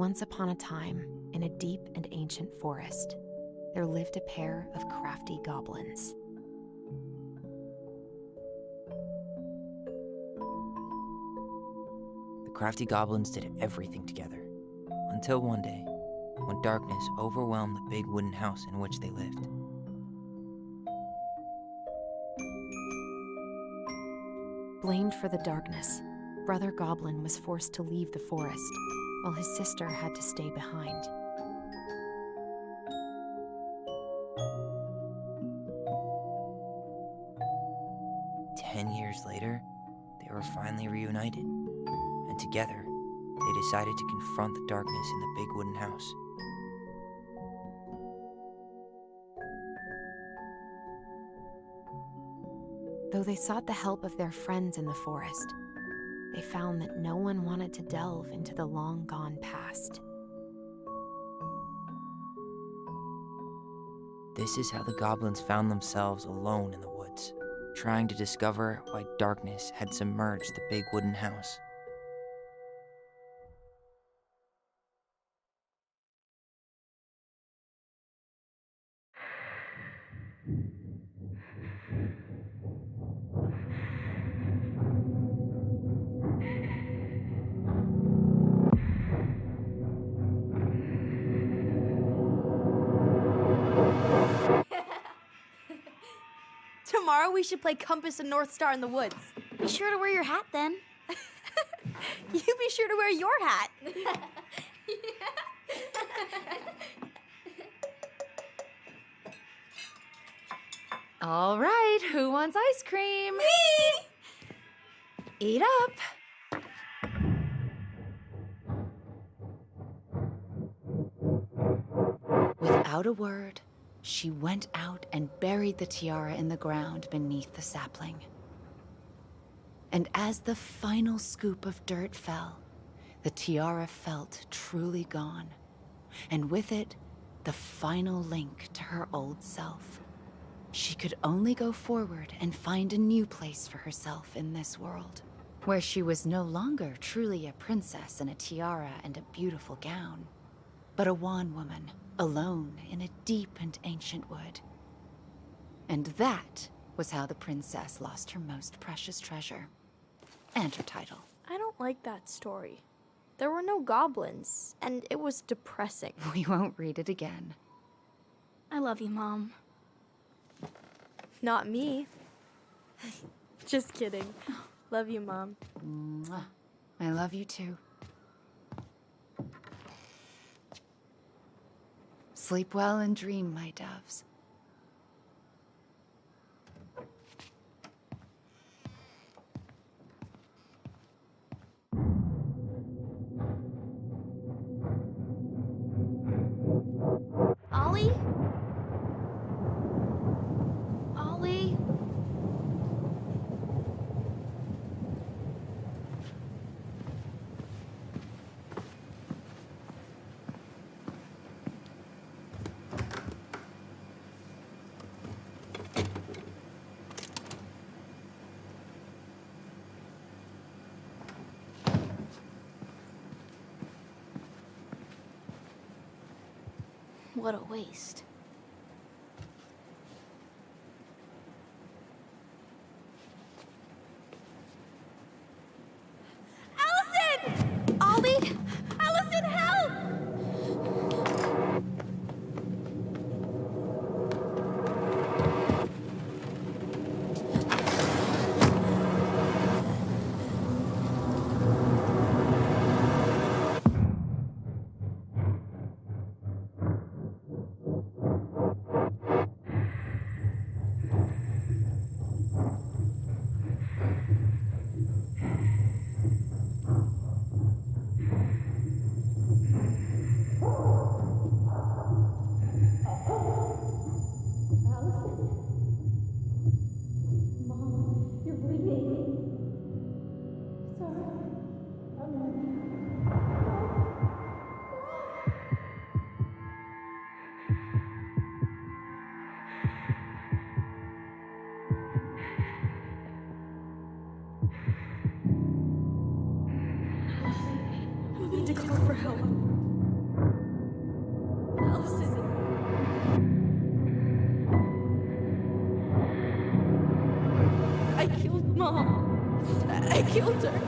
Once upon a time, in a deep and ancient forest, there lived a pair of crafty goblins. The crafty goblins did everything together, until one day, when darkness overwhelmed the big wooden house in which they lived. Blamed for the darkness, Brother Goblin was forced to leave the forest, while his sister had to stay behind. Years later, they were finally reunited, and together, they decided to confront the darkness in the big wooden house. Though they sought the help of their friends in the forest, they found that no one wanted to delve into the long-gone past. This is how the goblins found themselves alone in the woods, trying to discover why darkness had submerged the big wooden house. Tomorrow we should play Compass and North Star in the woods. Be sure to wear your hat then. You be sure to wear your hat. All right, who wants ice cream? Me! Eat up. Without a word, she went out and buried the tiara in the ground beneath the sapling. And as the final scoop of dirt fell, the tiara felt truly gone, and with it, the final link to her old self. She could only go forward and find a new place for herself in this world, where she was no longer truly a princess in a tiara and a beautiful gown, but a wan woman, alone in a deep and ancient wood. And that was how the princess lost her most precious treasure, and her title. I don't like that story. There were no goblins, and it was depressing. We won't read it again. I love you, Mom. Not me. Just kidding. Love you, Mom. Mwah. I love you too. Sleep well and dream, my doves. Ollie? Ollie? What a waste. Alyson! Ollie! Alyson, help! We need to call for help. killed her.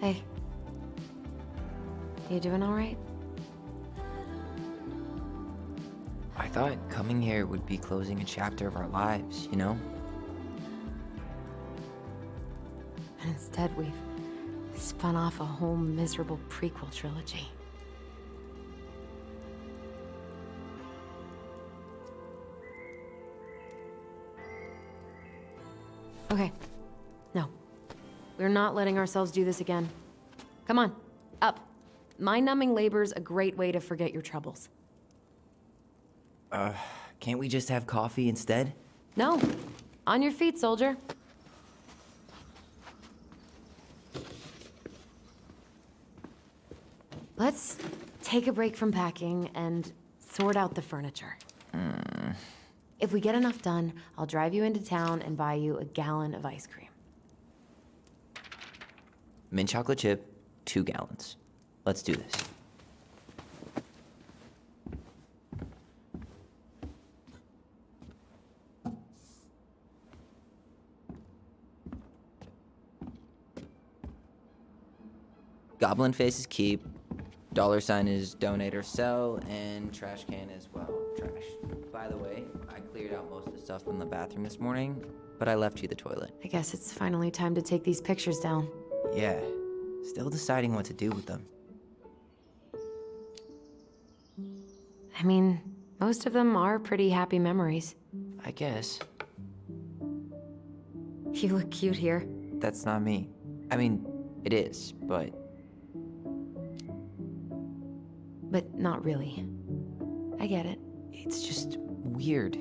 Hey. You doing all right? I thought coming here would be closing a chapter of our lives, you know? And instead, we've spun off a whole miserable prequel trilogy. Okay. No. We're not letting ourselves do this again. Come on, up. Mind-numbing labor's a great way to forget your troubles. Can't we just have coffee instead? No. On your feet, soldier. Let's take a break from packing and sort out the furniture. If we get enough done, I'll drive you into town and buy you a gallon of ice cream. Mint chocolate chip, 2 gallons. Let's do this. Goblin faces keep, $sign is donate or sell, and trash can as well. Trash. By the way, I cleared out most of the stuff from the bathroom this morning, but I left you the toilet. I guess it's finally time to take these pictures down. Yeah, still deciding what to do with them. I mean, most of them are pretty happy memories. I guess. You look cute here. That's not me. I mean, it is, but... But not really. I get it. It's just weird.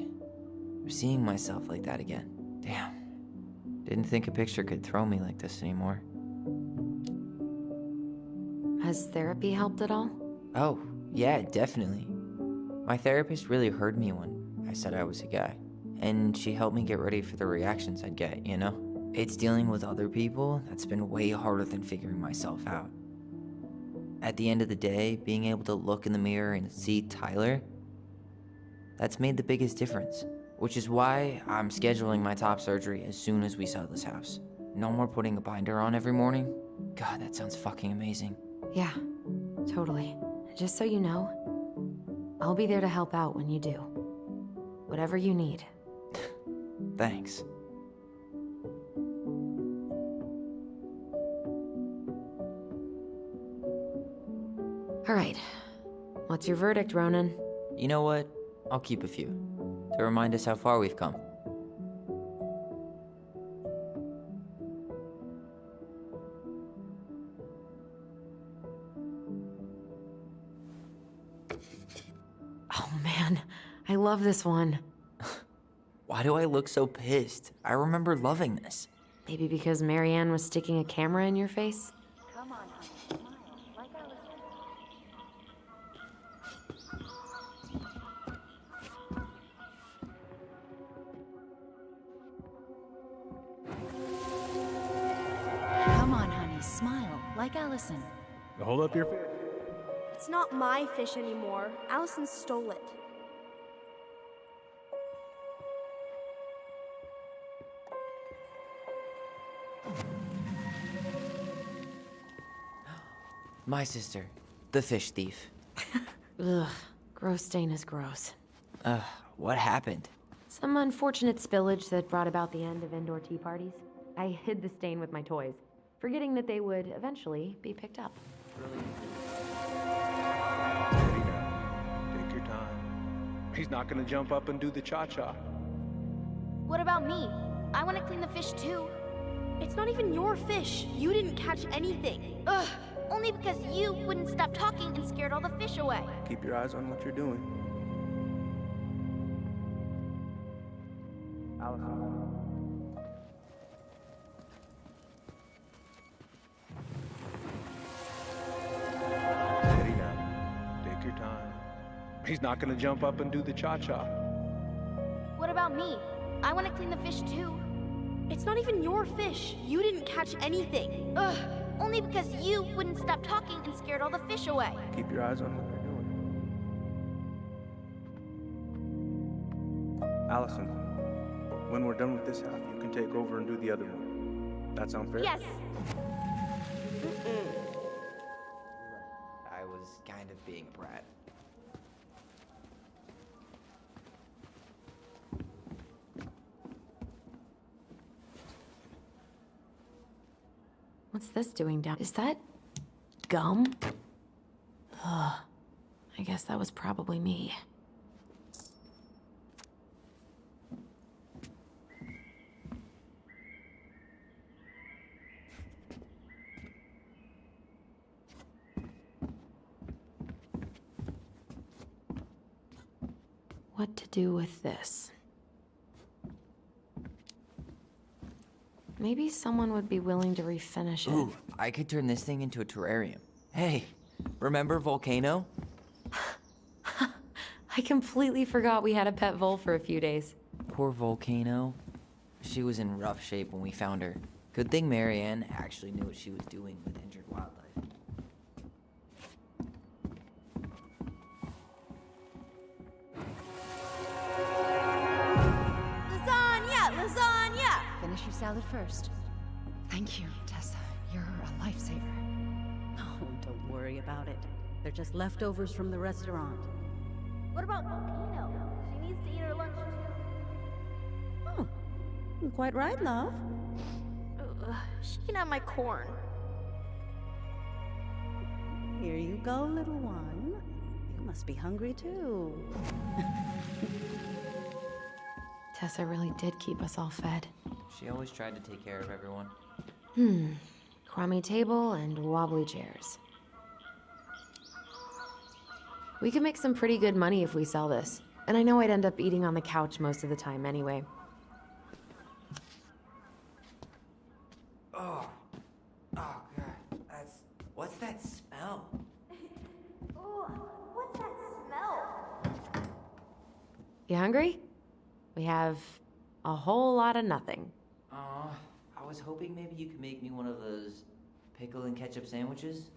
Seeing myself like that again. Damn. Didn't think a picture could throw me like this anymore. Has therapy helped at all? Oh, yeah, definitely. My therapist really heard me when I said I was a guy. And she helped me get ready for the reactions I'd get, you know? It's dealing with other people that's been way harder than figuring myself out. At the end of the day, being able to look in the mirror and see Tyler, that's made the biggest difference. Which is why I'm scheduling my top surgery as soon as we sell this house. No more putting a binder on every morning. God, that sounds fucking amazing. Yeah, totally. Just so you know, I'll be there to help out when you do. Whatever you need. Thanks. All right. What's your verdict, Ronan? You know what? I'll keep a few. To remind us how far we've come. Oh man, I love this one. Why do I look so pissed? I remember loving this. Maybe because Marianne was sticking a camera in your face? Come on, honey, smile, like Alyson. Come on, honey, smile, like Alyson. Hold up your fish. It's not my fish anymore. Alyson stole it. My sister, the fish thief. Ugh, gross stain is gross. What happened? Some unfortunate spillage that brought about the end of indoor tea parties. I hid the stain with my toys, forgetting that they would eventually be picked up. Steady now. Take your time. He's not gonna jump up and do the cha-cha. What about me? I want to clean the fish too. It's not even your fish. You didn't catch anything. Ugh, only because you wouldn't stop talking and scared all the fish away. Keep your eyes on what you're doing. Alyson. Steady now. Take your time. He's not gonna jump up and do the cha-cha. What about me? I want to clean the fish too. It's not even your fish. You didn't catch anything. Ugh, only because you wouldn't stop talking and scared all the fish away. Keep your eyes on what you're doing. Alyson, when we're done with this half, you can take over and do the other one. That sound fair? Yes. I was kind of being a brat. What's this doing down? Is that gum? Ugh. I guess that was probably me. What to do with this? Maybe someone would be willing to refinish it. Ooh, I could turn this thing into a terrarium. Hey, remember Volcano? I completely forgot we had a pet vole for a few days. Poor Volcano. She was in rough shape when we found her. Good thing Marianne actually knew what she was doing with injured wildlife. Lasagna! Finish your salad first. Thank you, Tessa. You're a lifesaver. Oh, don't worry about it. They're just leftovers from the restaurant. What about Volcano? She needs to eat her lunch too. Oh, quite right, love. Ugh, she can have my corn. Here you go, little one. You must be hungry too. Tessa really did keep us all fed. She always tried to take care of everyone. Crummy table and wobbly chairs. We could make some pretty good money if we sell this. And I know I'd end up eating on the couch most of the time anyway. You hungry? We have a whole lot of nothing. I was hoping maybe you could make me one of those pickle and ketchup sandwiches.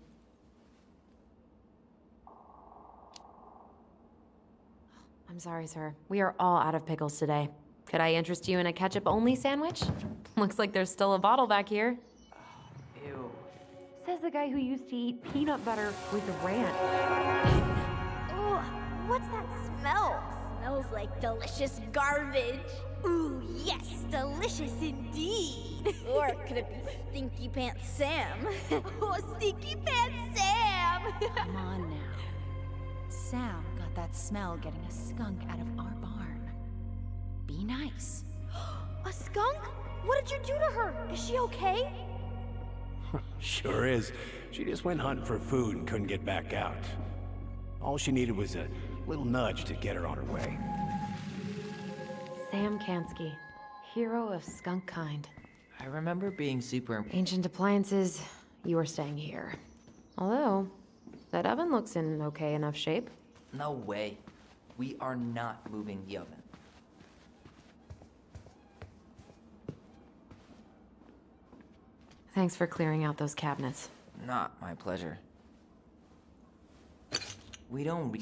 I'm sorry, sir. We are all out of pickles today. Could I interest you in a ketchup-only sandwich? Looks like there's still a bottle back here. Ew. Says the guy who used to eat peanut butter with ranch. Ugh, what's that smell? Smells like delicious garbage. Ooh, yes, delicious indeed. Or could it be Stinky Pants Sam? Oh, Stinky Pants Sam! Come on now. Sam got that smell getting a skunk out of our barn. Be nice. A skunk? What did you do to her? Is she okay? Sure is. She just went hunting for food and couldn't get back out. All she needed was a little nudge to get her on her way. Sam Kansky, hero of skunk kind. I remember being super Ancient appliances, you are staying here. Although, that oven looks in okay enough shape. No way. We are not moving the oven. Thanks for clearing out those cabinets. Not my pleasure. We don't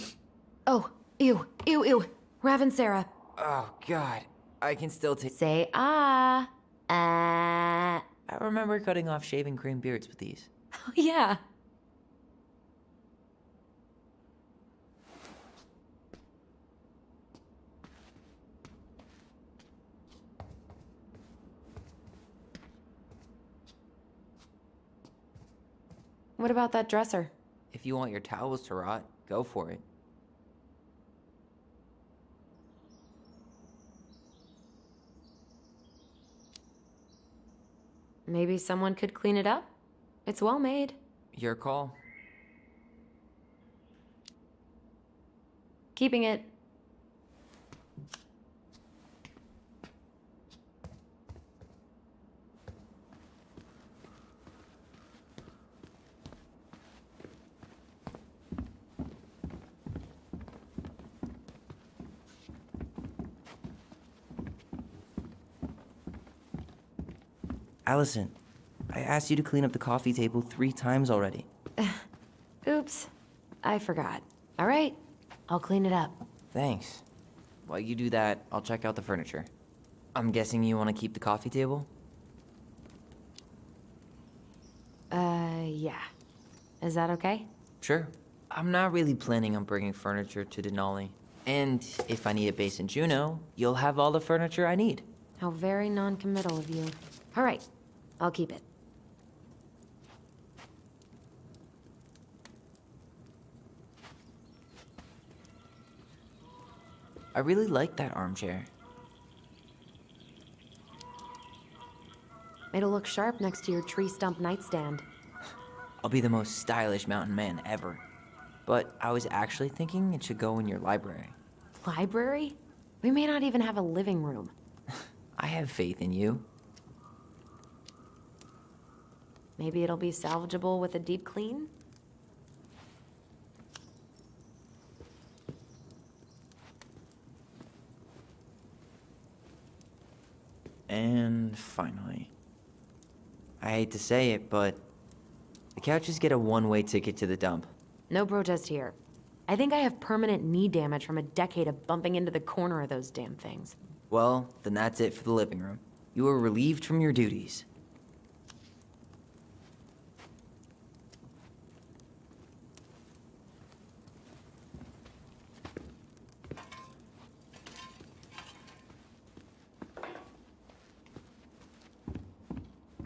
Oh, ew, ew, ew. Rav and Sarah, Oh, God. I can still take... say ah. I remember cutting off shaving cream beards with these. Oh, yeah. What about that dresser? If you want your towels to rot, go for it. Maybe someone could clean it up? It's well made. Your call. Keeping it. Alyson, I asked you to clean up the coffee table 3 times already. Oops. I forgot. All right. I'll clean it up. Thanks. While you do that, I'll check out the furniture. I'm guessing you want to keep the coffee table? Yeah. Is that okay? Sure. I'm not really planning on bringing furniture to Denali. And if I need a base in Juneau, you'll have all the furniture I need. How very non-committal of you. All right. I'll keep it. I really like that armchair. It'll look sharp next to your tree stump nightstand. I'll be the most stylish mountain man ever. But I was actually thinking it should go in your library. Library? We may not even have a living room. I have faith in you. Maybe it'll be salvageable with a deep clean? And finally, I hate to say it, but the couches get a one-way ticket to the dump. No protest here. I think I have permanent knee damage from a decade of bumping into the corner of those damn things. Well, then that's it for the living room. You are relieved from your duties.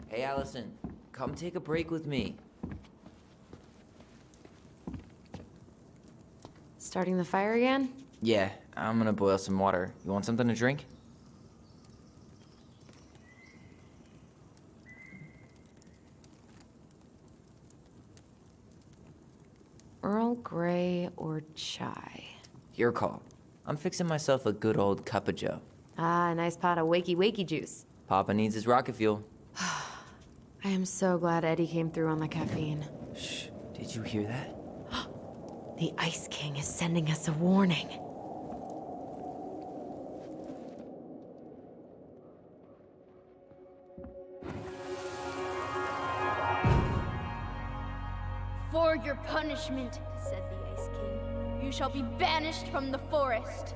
Hey, Alyson, come take a break with me. Starting the fire again? Yeah, I'm gonna boil some water. You want something to drink? Earl Grey or chai? Your call. I'm fixing myself a good old cup of joe. Ah, a nice pot of wakey juice. Papa needs his rocket fuel. I am so glad Eddie came through on the caffeine. Shh, did you hear that? The Ice King is sending us a warning. punishment, said the Ice King. You shall be banished from the forest.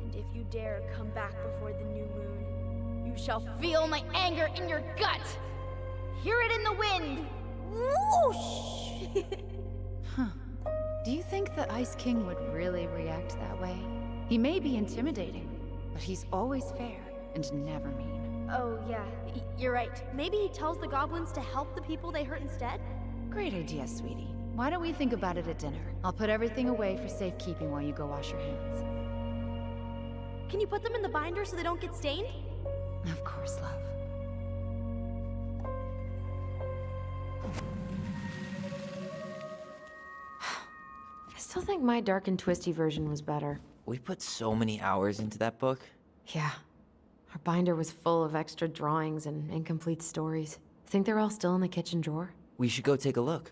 And if you dare come back before the new moon, you shall feel my anger in your gut. Hear it in the wind. Whoosh! Do you think the Ice King would really react that way? He may be intimidating, but he's always fair and never mean. Oh, yeah, you're right. Maybe he tells the goblins to help the people they hurt instead? Great idea, sweetie. Why don't we think about it at dinner? I'll put everything away for safekeeping while you go wash your hands. Can you put them in the binder so they don't get stained? Of course, love. I still think my dark and twisty version was better. We put so many hours into that book. Yeah. Our binder was full of extra drawings and incomplete stories. Think they're all still in the kitchen drawer? We should go take a look.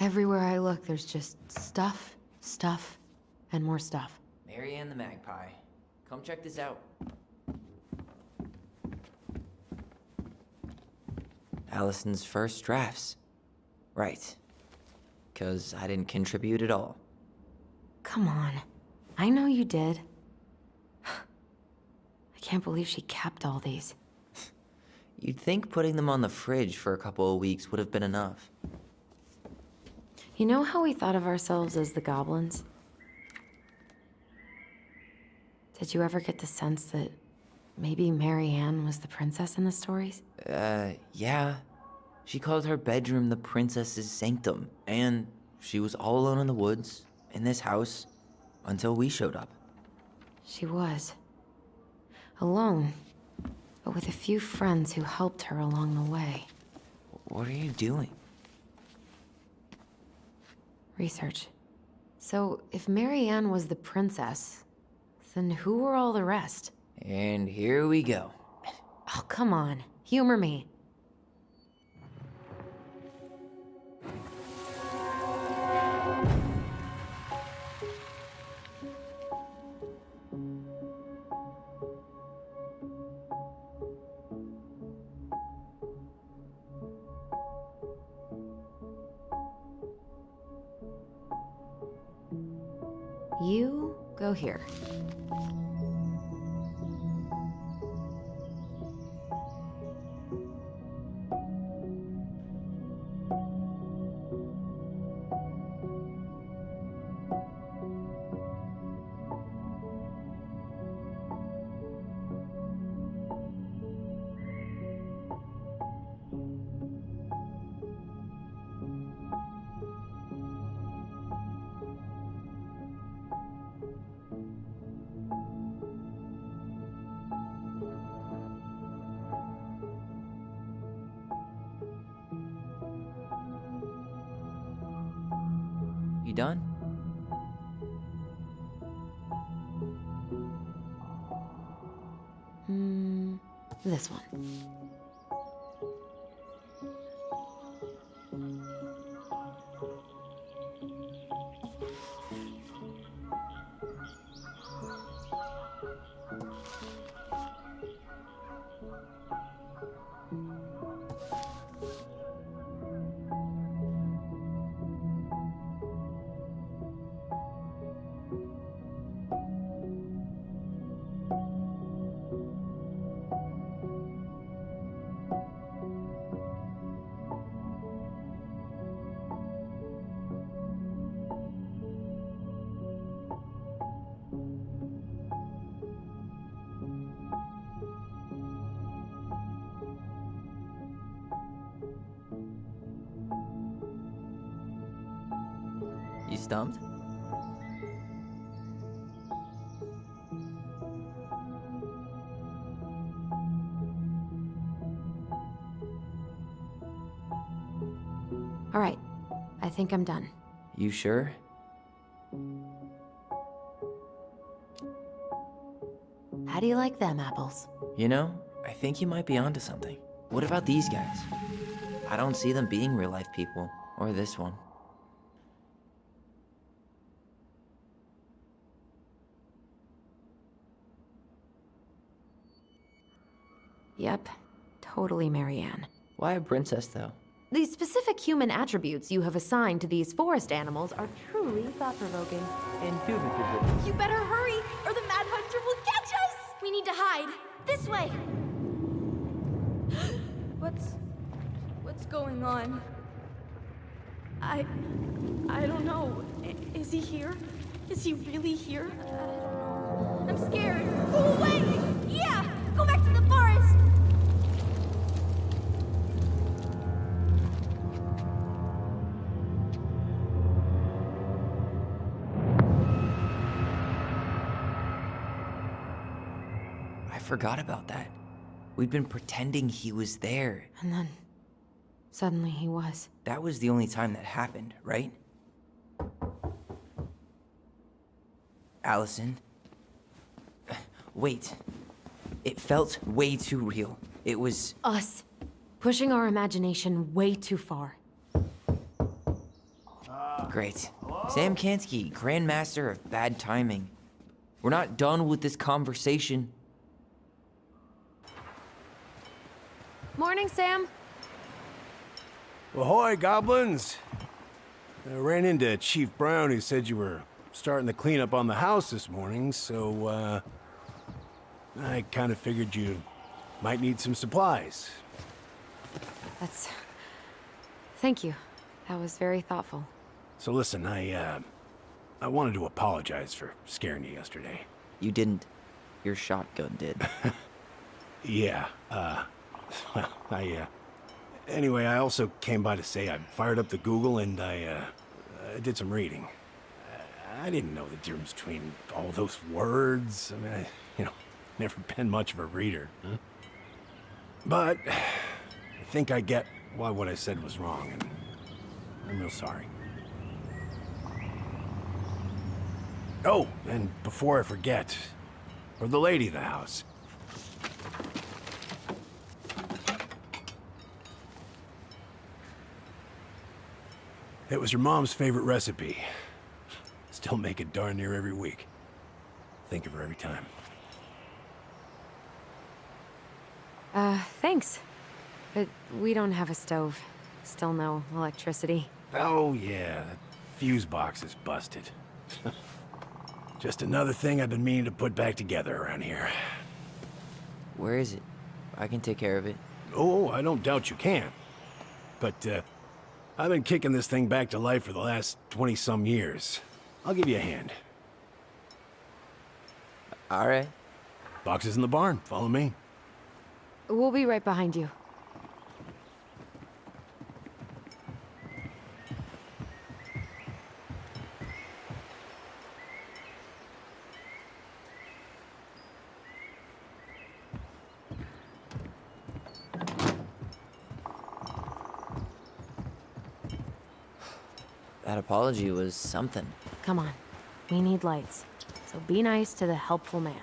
Everywhere I look, there's just stuff, stuff, and more stuff. Mary Ann the Magpie. Come check this out. Allison's first drafts. Right. 'Cause I didn't contribute at all. Come on. I know you did. I can't believe she kept all these. You'd think putting them on the fridge for a couple of weeks would have been enough. You know how we thought of ourselves as the goblins? Did you ever get the sense that maybe Mary Ann was the princess in the stories? Yeah. She called her bedroom the princess's sanctum, and she was all alone in the woods, in this house, until we showed up. She was. Alone, but with a few friends who helped her along the way. What are you doing? Research. So, if Mary Ann was the princess, then who were all the rest? And here we go. Oh, come on. Humor me. You go here. You done? This one. You stumped? All right. I think I'm done. You sure? How do you like them apples? You know, I think you might be onto something. What about these guys? I don't see them being real-life people, or this one. Yep. Totally Mary Ann. Why a princess, though? The specific human attributes you have assigned to these forest animals are truly thought-provoking. Indubitably. You better hurry, or the Mad Hunter will catch us! We need to hide. This way! What's going on? I don't know. Is he here? Is he really here? I don't know. I'm scared. Go away! Yeah! Go back to the forest! I forgot about that. We'd been pretending he was there. And then, suddenly he was. That was the only time that happened, right? Alyson? Wait. It felt way too real. It was... Us. Pushing our imagination way too far. Great. Sam Kansky, Grandmaster of Bad Timing. We're not done with this conversation. Morning, Sam. Ahoy, goblins! I ran into Chief Brown, who said you were starting the cleanup on the house this morning, so, I kind of figured you might need some supplies. Thank you. That was very thoughtful. So listen, I wanted to apologize for scaring you yesterday. You didn't. Your shotgun did. Yeah, well, anyway, I also came by to say I fired up the Google and I did some reading. I didn't know the difference between all those words. I mean, never been much of a reader. Huh? But I think I get why what I said was wrong, and I'm real sorry. Oh, and before I forget, for the lady of the house. It was your mom's favorite recipe. Still make it darn near every week. Think of her every time. Thanks. But we don't have a stove. Still no electricity. Oh, yeah, that fuse box is busted. Just another thing I've been meaning to put back together around here. Where is it? I can take care of it. Oh, I don't doubt you can. But, I've been kicking this thing back to life for the last 20-some years. I'll give you a hand. All right. Box is in the barn. Follow me. We'll be right behind you. That apology was something. Come on. We need lights. So be nice to the helpful man.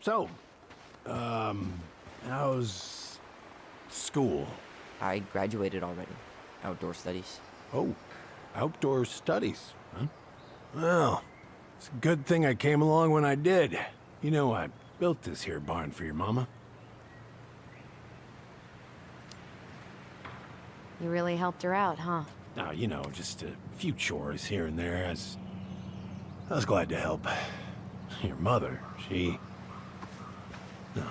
So, how's school? I graduated already. Outdoor studies. Oh, outdoor studies, huh? Well, it's a good thing I came along when I did. You know, I built this here barn for your mama. You really helped her out, huh? Now, just a few chores here and there. I was glad to help. Your mother, no.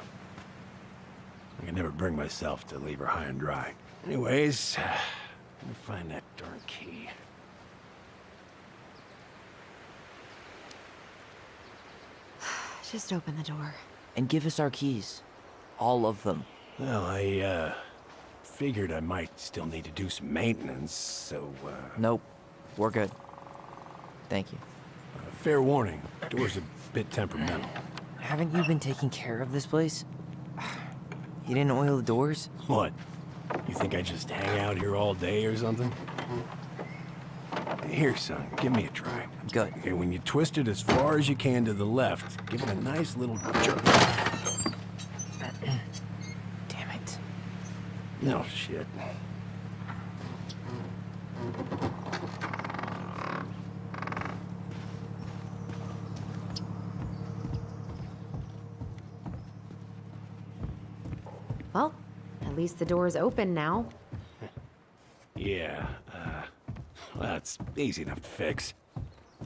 I could never bring myself to leave her high and dry. Anyways, let me find that darn key. Just open the door. And give us our keys. All of them. Well, I, figured I might still need to do some maintenance, so, Nope. We're good. Thank you. Fair warning, door's a bit temperamental. Haven't you been taking care of this place? You didn't oil the doors? What? You think I just hang out here all day or something? Here, son, give me a try. Good. Okay, when you twist it as far as you can to the left, give it a nice little jerk. Damn it. No shit. Well, at least the door's open now. Yeah, that's easy enough to fix.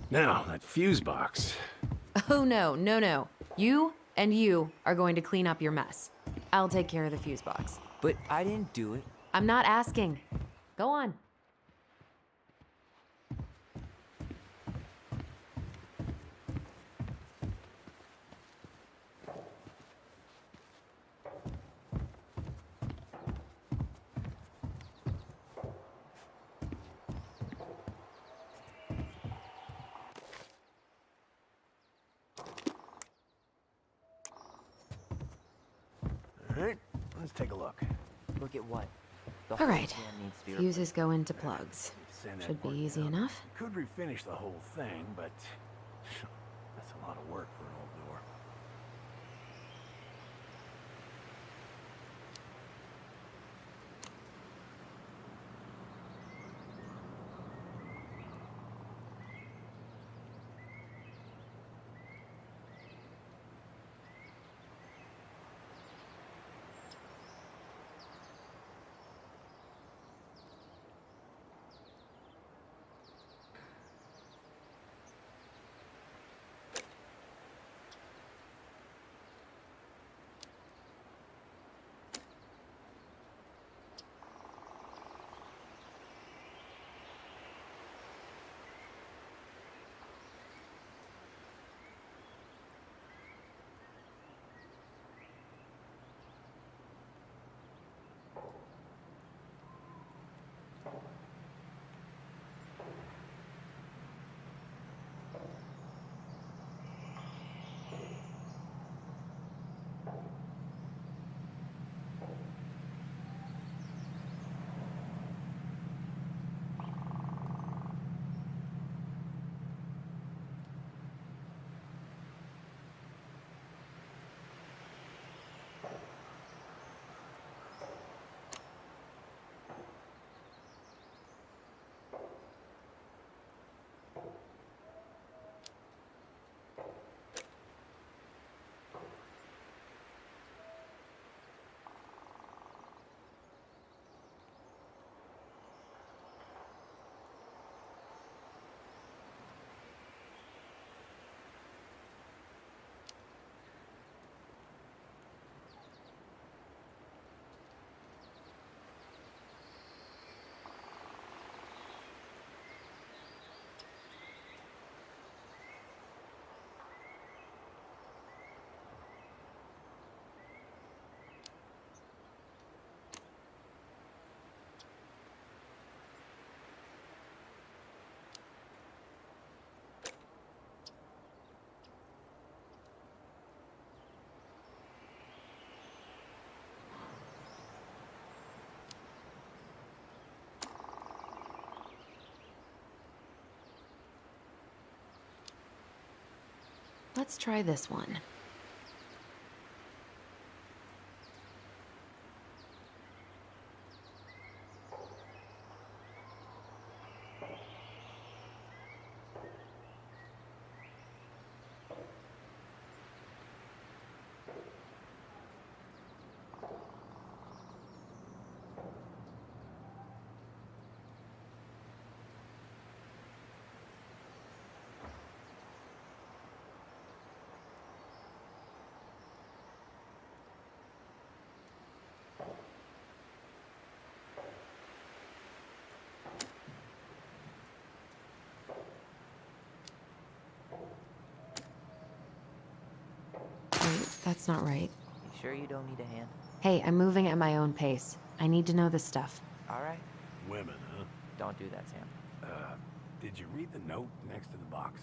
Now, that fuse box. Oh, no. You and you are going to clean up your mess. I'll take care of the fuse box. But I didn't do it. I'm not asking. Go on. All right, let's take a look. Look at what? The All whole right. can needs to be Fuses go into plugs. Sand that Should be part easy down. enough. Could refinish the whole thing, but That's a lot of work for an old door. Let's try this one. Wait, that's not right. You sure you don't need a hand? Hey, I'm moving at my own pace. I need to know this stuff. All right. Women, huh? Don't do that, Sam. Did you read the note next to the box?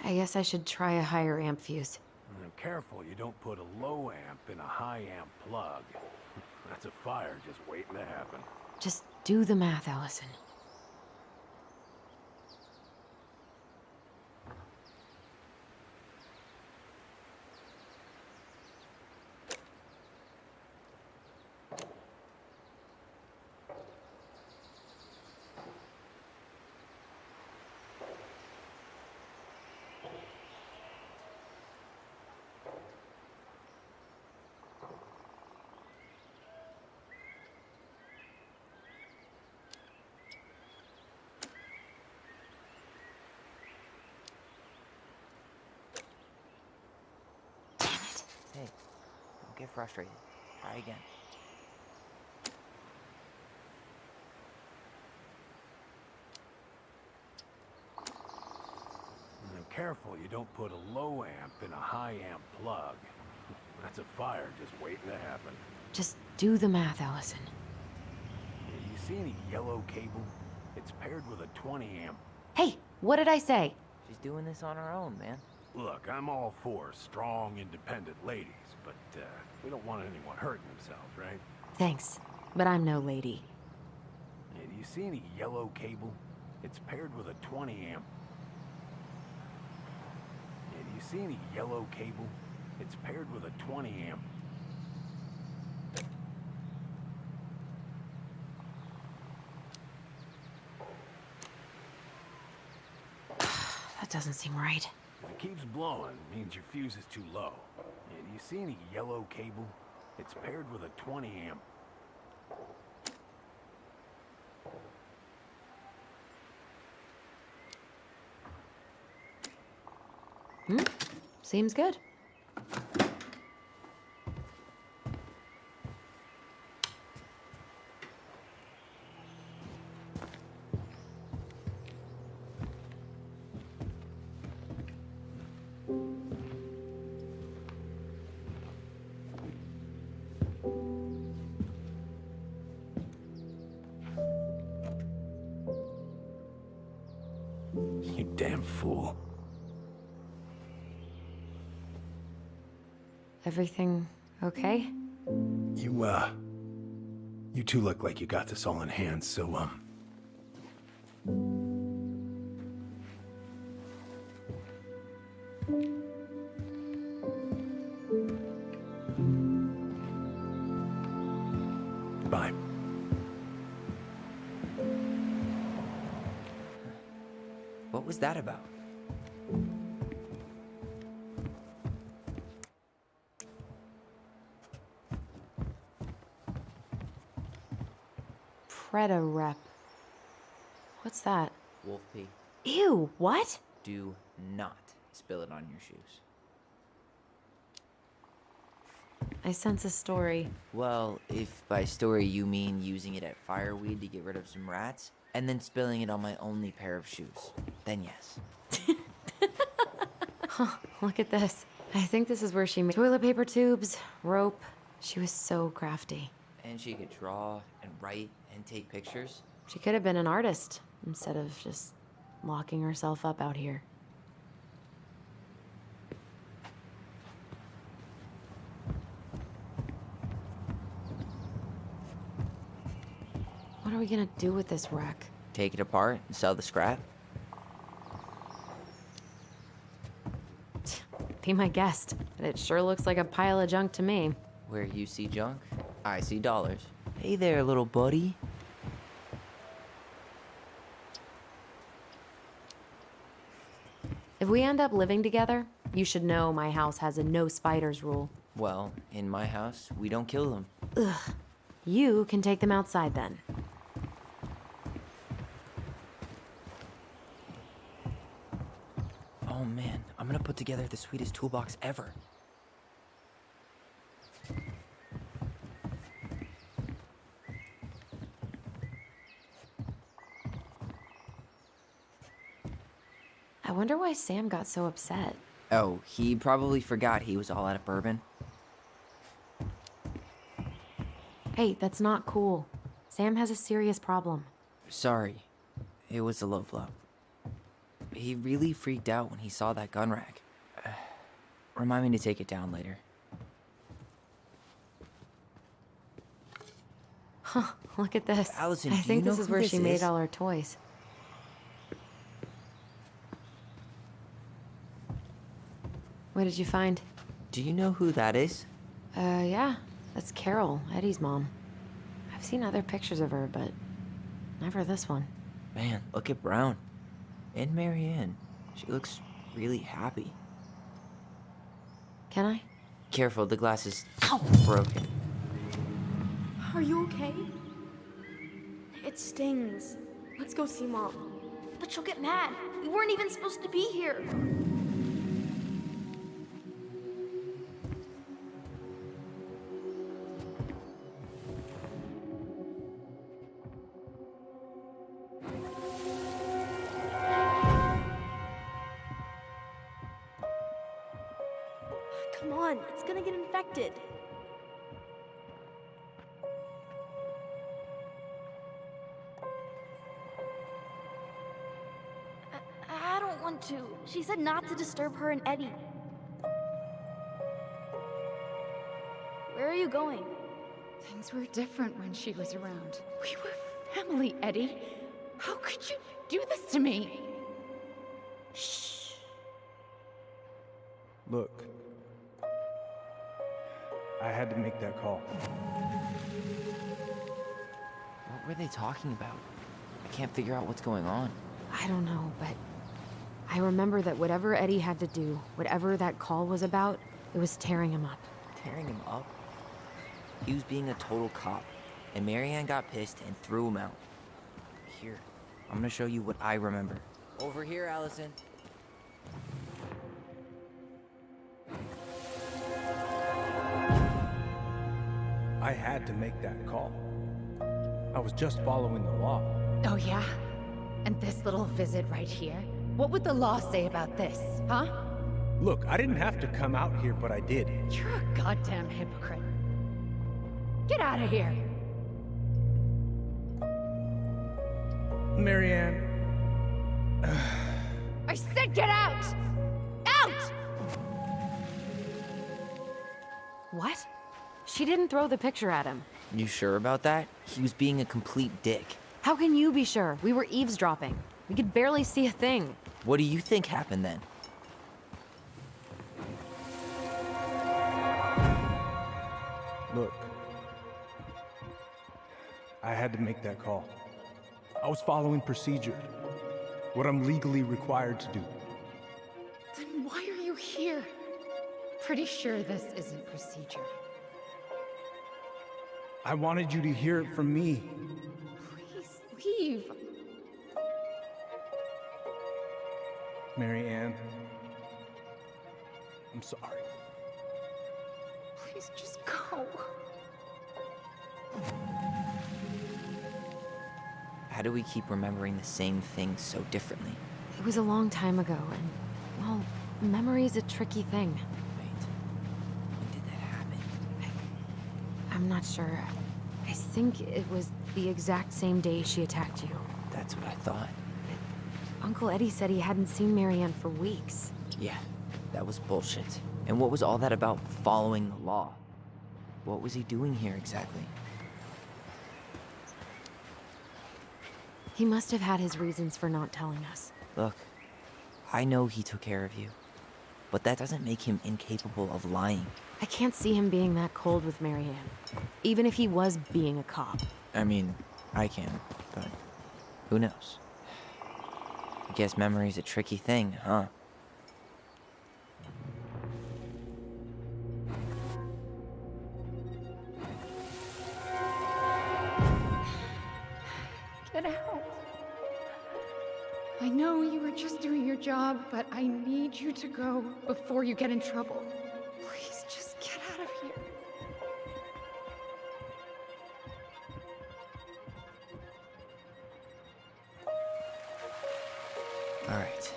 I guess I should try a higher amp fuse. Now, careful you don't put a low amp in a high amp plug. That's a fire just waiting to happen. Just do the math, Alyson. get frustrated. Try again. Now, careful you don't put a low amp in a high amp plug. That's a fire just waiting to happen. Just do the math, Allison. You see any yellow cable? It's paired with a 20 amp. Hey, what did I say? She's doing this on her own, man. Look, I'm all for strong, independent ladies, but we don't want anyone hurting themselves, right? Thanks, but I'm no lady. Yeah, do you see any yellow cable? It's paired with a 20 amp. Yeah, do you see any yellow cable? It's paired with a 20 amp. That doesn't seem right. If it keeps blowing, it means your fuse is too low. Yeah, do you see any yellow cable? It's paired with a 20 amp. Seems good. You damn fool. Everything okay? You two look like you got this all in hand, so, bye. What was that about? Preda-rep. What's that? Wolf pee. Ew, what? Do not spill it on your shoes. I sense a story. Well, if by story you mean using it at fireweed to get rid of some rats, and then spilling it on my only pair of shoes, then yes. Look at this. I think this is where she made toilet paper tubes, rope. She was so crafty. And she could draw and write and take pictures. She could have been an artist instead of just locking herself up out here. What are we gonna do with this wreck? Take it apart and sell the scrap. Be my guest, but it sure looks like a pile of junk to me. Where you see junk, I see dollars. Hey there, little buddy. If we end up living together, you should know my house has a no spiders rule. Well, in my house, we don't kill them. Ugh. You can take them outside then. Oh man, I'm gonna put together the sweetest toolbox ever. I wonder why Sam got so upset. Oh, he probably forgot he was all out of bourbon. Hey, that's not cool. Sam has a serious problem. Sorry, it was a low blow. He really freaked out when he saw that gun rack. Remind me to take it down later. Huh, look at this. Allison, I do you think know this is who where this she made is? all her toys. What did you find? Do you know who that is? Yeah, that's Carol, Eddie's mom. I've seen other pictures of her, but never this one. Man, look at Brown. And Marianne. She looks really happy. Can I? Careful, the glass is broken. Are you okay? It stings. Let's go see Mom. But she'll get mad. We weren't even supposed to be here. infected. I don't want to. She said not to disturb her and Eddie. Where are you going? Things were different when she was around. We were family, Eddie. How could you do this to me? Shh. Look, I had to make that call. What were they talking about? I can't figure out what's going on. I don't know, but I remember that whatever Eddie had to do, whatever that call was about, it was tearing him up. Tearing him up? He was being a total cop, and Marianne got pissed and threw him out. Here, I'm gonna show you what I remember. Over here, Alyson. I had to make that call. I was just following the law. Oh, yeah? And this little visit right here? What would the law say about this, huh? Look, I didn't have to come out here, but I did. You're a goddamn hypocrite. Get out of here! Marianne. I said get out! Out! What? She didn't throw the picture at him. You sure about that? He was being a complete dick. How can you be sure? We were eavesdropping. We could barely see a thing. What do you think happened then? Look, I had to make that call. I was following procedure, what I'm legally required to do. Then why are you here? Pretty sure this isn't procedure. I wanted you to hear it from me. Please leave. Marianne, I'm sorry. Please just go. How do we keep remembering the same thing so differently? It was a long time ago, and, well, memory's a tricky thing. Wait, when did that happen? I'm not sure. I think it was the exact same day she attacked you. That's what I thought. Uncle Eddie said he hadn't seen Marianne for weeks. Yeah, that was bullshit. And what was all that about following the law? What was he doing here exactly? He must have had his reasons for not telling us. Look, I know he took care of you, but that doesn't make him incapable of lying. I can't see him being that cold with Marianne, even if he was being a cop. I mean, I can, but who knows? I guess memory's a tricky thing, huh? Get out. I know you were just doing your job, but I need you to go before you get in trouble. Please just get out of here. All right.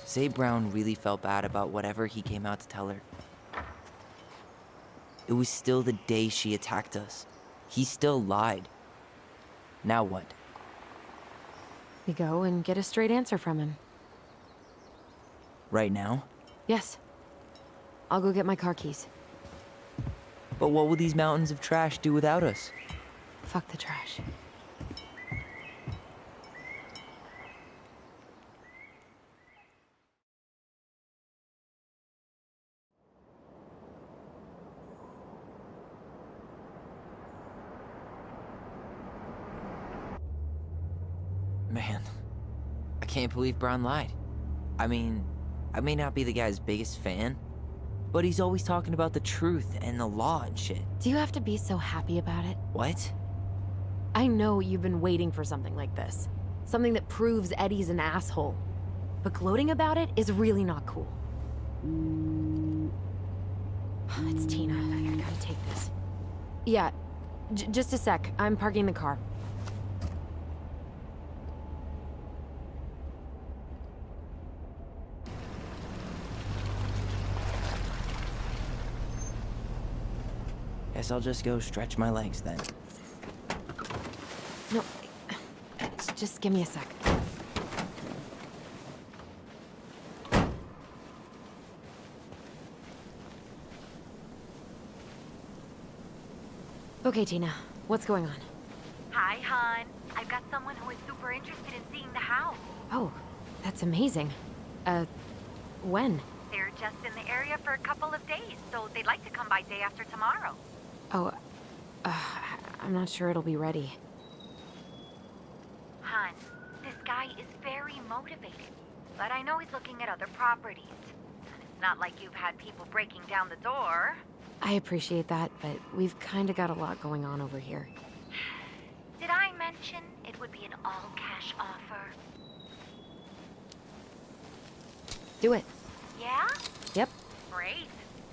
Say Brown really felt bad about whatever he came out to tell her. It was still the day she attacked us. He still lied. Now what? We go and get a straight answer from him. Right now? Yes. I'll go get my car keys. But what will these mountains of trash do without us? Fuck the trash. Man, I can't believe Brown lied. I mean, I may not be the guy's biggest fan, but he's always talking about the truth and the law and shit. Do you have to be so happy about it? What? I know you've been waiting for something like this. Something that proves Eddie's an asshole. But gloating about it is really not cool. It's Tina. I gotta take this. Yeah, just a sec. I'm parking the car. Guess I'll just go stretch my legs then. No, just give me a sec. Okay, Tina, what's going on? Hi, hon. I've got someone who is super interested in seeing the house. Oh, that's amazing. When? They're just in the area for a couple of days, so they'd like to come by day after tomorrow. Oh, I'm not sure it'll be ready. Hon, this guy is very motivated, but I know he's looking at other properties. And it's not like you've had people breaking down the door. I appreciate that, but we've kind of got a lot going on over here. Did I mention it would be an all-cash offer? Do it. Yeah? Yep. Great.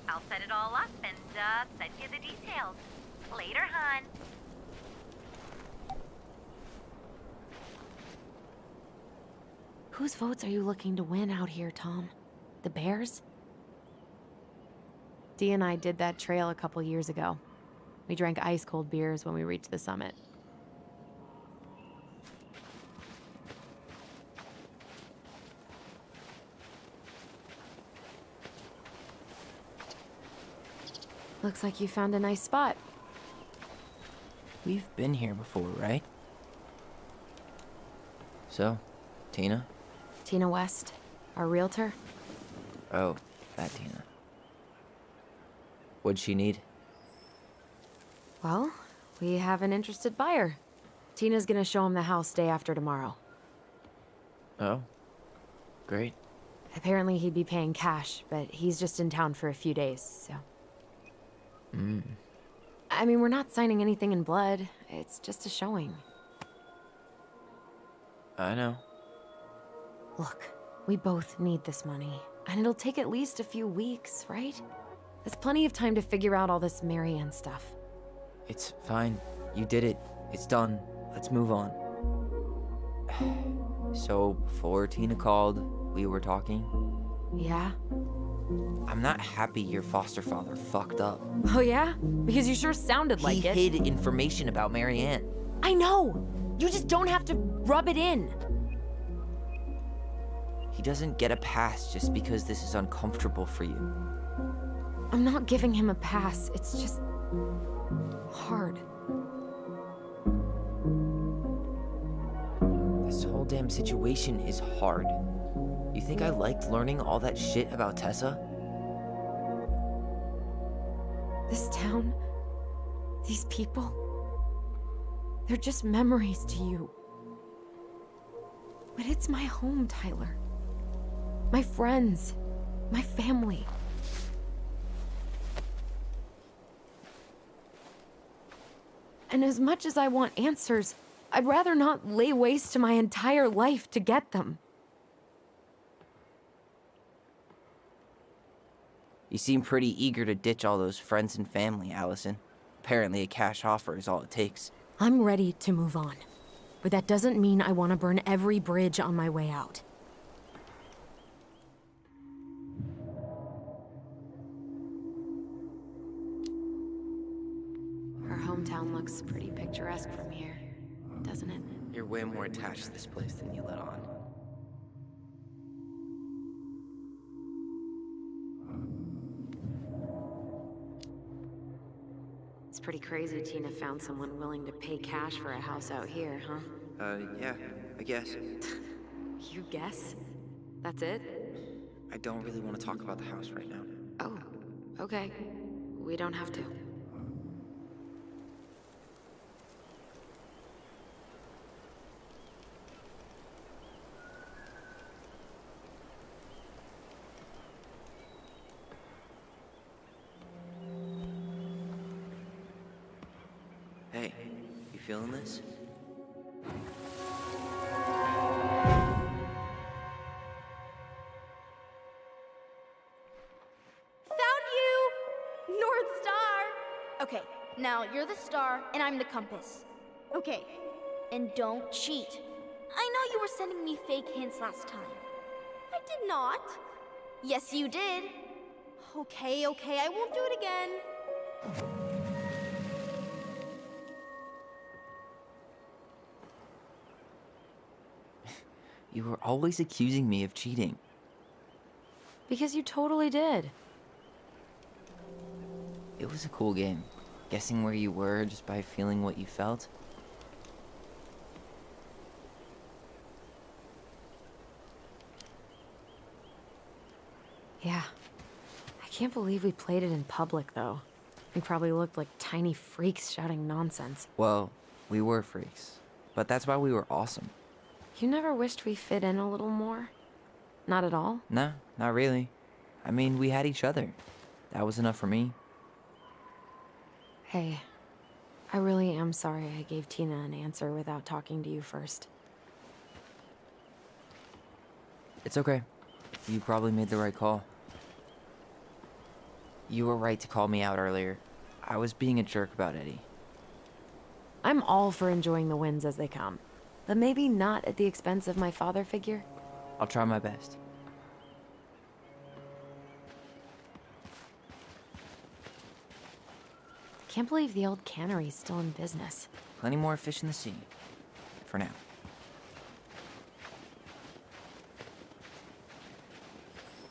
I'll set it all up and, send you the details. Later, hon. Whose votes are you looking to win out here, Tom? The Bears? Dee and I did that trail a couple years ago. We drank ice-cold beers when we reached the summit. Looks like you found a nice spot. We've been here before, right? So, Tina? Tina West, our realtor. Oh, that Tina. What'd she need? Well, we have an interested buyer. Tina's gonna show him the house day after tomorrow. Oh, great. Apparently he'd be paying cash, but he's just in town for a few days, so... I mean, we're not signing anything in blood. It's just a showing. I know. Look, we both need this money, and it'll take at least a few weeks, right? There's plenty of time to figure out all this Marianne stuff. It's fine. You did it. It's done. Let's move on. So, before Tina called, we were talking. Yeah? I'm not happy your foster father fucked up. Oh yeah? Because you sure sounded like it. He hid information about Marianne. I know! You just don't have to rub it in. He doesn't get a pass just because this is uncomfortable for you. I'm not giving him a pass. It's just... hard. This whole damn situation is hard. You think I liked learning all that shit about Tessa? This town, these people, they're just memories to you. But it's my home, Tyler. My friends, my family. And as much as I want answers, I'd rather not lay waste to my entire life to get them. You seem pretty eager to ditch all those friends and family, Alyson. Apparently a cash offer is all it takes. I'm ready to move on. But that doesn't mean I want to burn every bridge on my way out. Her hometown looks pretty picturesque from here, doesn't it? You're way more attached to this place than you let on. It's pretty crazy Tina found someone willing to pay cash for a house out here, huh? Yeah, I guess. You guess? That's it? I don't really want to talk about the house right now. Oh, okay. We don't have to. Hey, you feeling this? Found you! North Star! Okay, now you're the star and I'm the compass. Okay, and don't cheat. I know you were sending me fake hints last time. I did not. Yes, you did. Okay, I won't do it again. You were always accusing me of cheating. Because you totally did. It was a cool game. Guessing where you were just by feeling what you felt. Yeah. I can't believe we played it in public, though. We probably looked like tiny freaks shouting nonsense. Well, we were freaks. But that's why we were awesome. You never wished we fit in a little more? Not at all? No, not really. I mean, we had each other. That was enough for me. Hey, I really am sorry I gave Tina an answer without talking to you first. It's okay. You probably made the right call. You were right to call me out earlier. I was being a jerk about Eddie. I'm all for enjoying the wins as they come, but maybe not at the expense of my father figure. I'll try my best. Can't believe the old cannery's still in business. Plenty more fish in the sea. For now.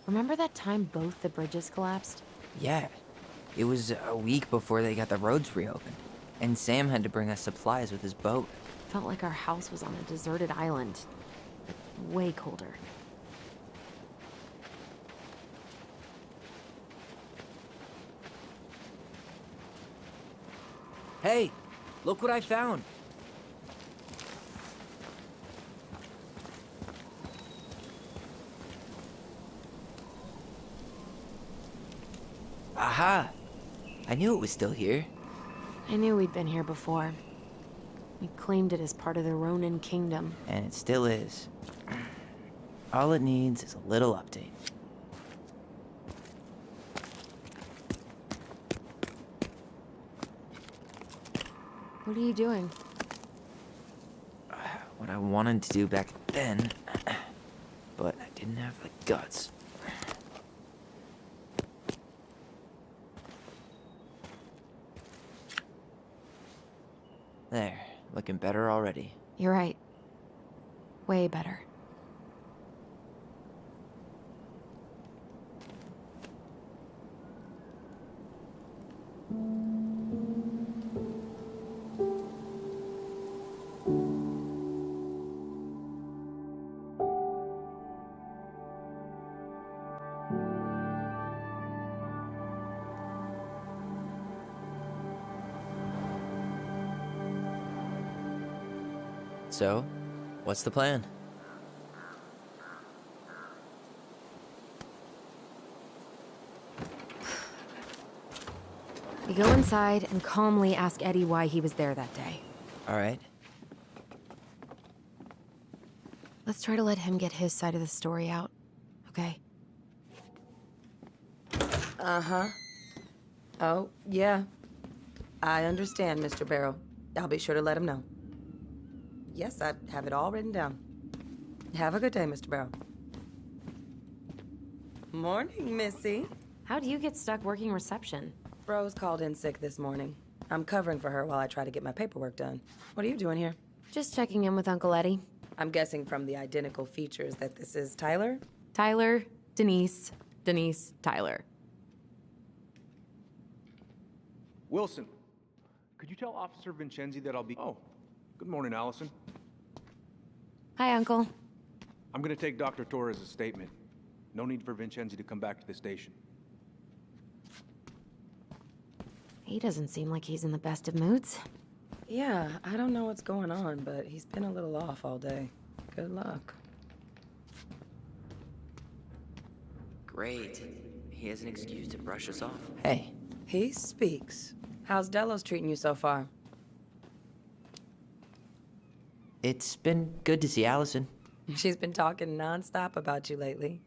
Remember that time both the bridges collapsed? Yeah. It was a week before they got the roads reopened. And Sam had to bring us supplies with his boat. Felt like our house was on a deserted island. But way colder. Hey, look what I found. Aha! I knew it was still here. I knew we'd been here before. We claimed it as part of the Ronan kingdom. And it still is. All it needs is a little update. What are you doing? What I wanted to do back then, but I didn't have the guts. There, looking better already. You're right. Way better. So, what's the plan? We go inside and calmly ask Eddie why he was there that day. All right. Let's try to let him get his side of the story out, okay? Uh-huh. Oh, yeah. I understand, Mr. Barrow. I'll be sure to let him know. Yes, I have it all written down. Have a good day, Mr. Barrow. Morning, Missy. How'd you get stuck working reception? Rose called in sick this morning. I'm covering for her while I try to get my paperwork done. What are you doing here? Just checking in with Uncle Eddie. I'm guessing from the identical features that this is Tyler? Tyler, Denise, Tyler. Wilson, could you tell Officer Vincenzi that I'll be... Oh, good morning, Alyson. Hi, Uncle. I'm gonna take Dr. Torres' statement. No need for Vincenzi to come back to the station. He doesn't seem like he's in the best of moods. Yeah, I don't know what's going on, but he's been a little off all day. Good luck. Great. He has an excuse to brush us off. Hey. He speaks. How's Delos treating you so far? It's been good to see Alyson. She's been talking nonstop about you lately.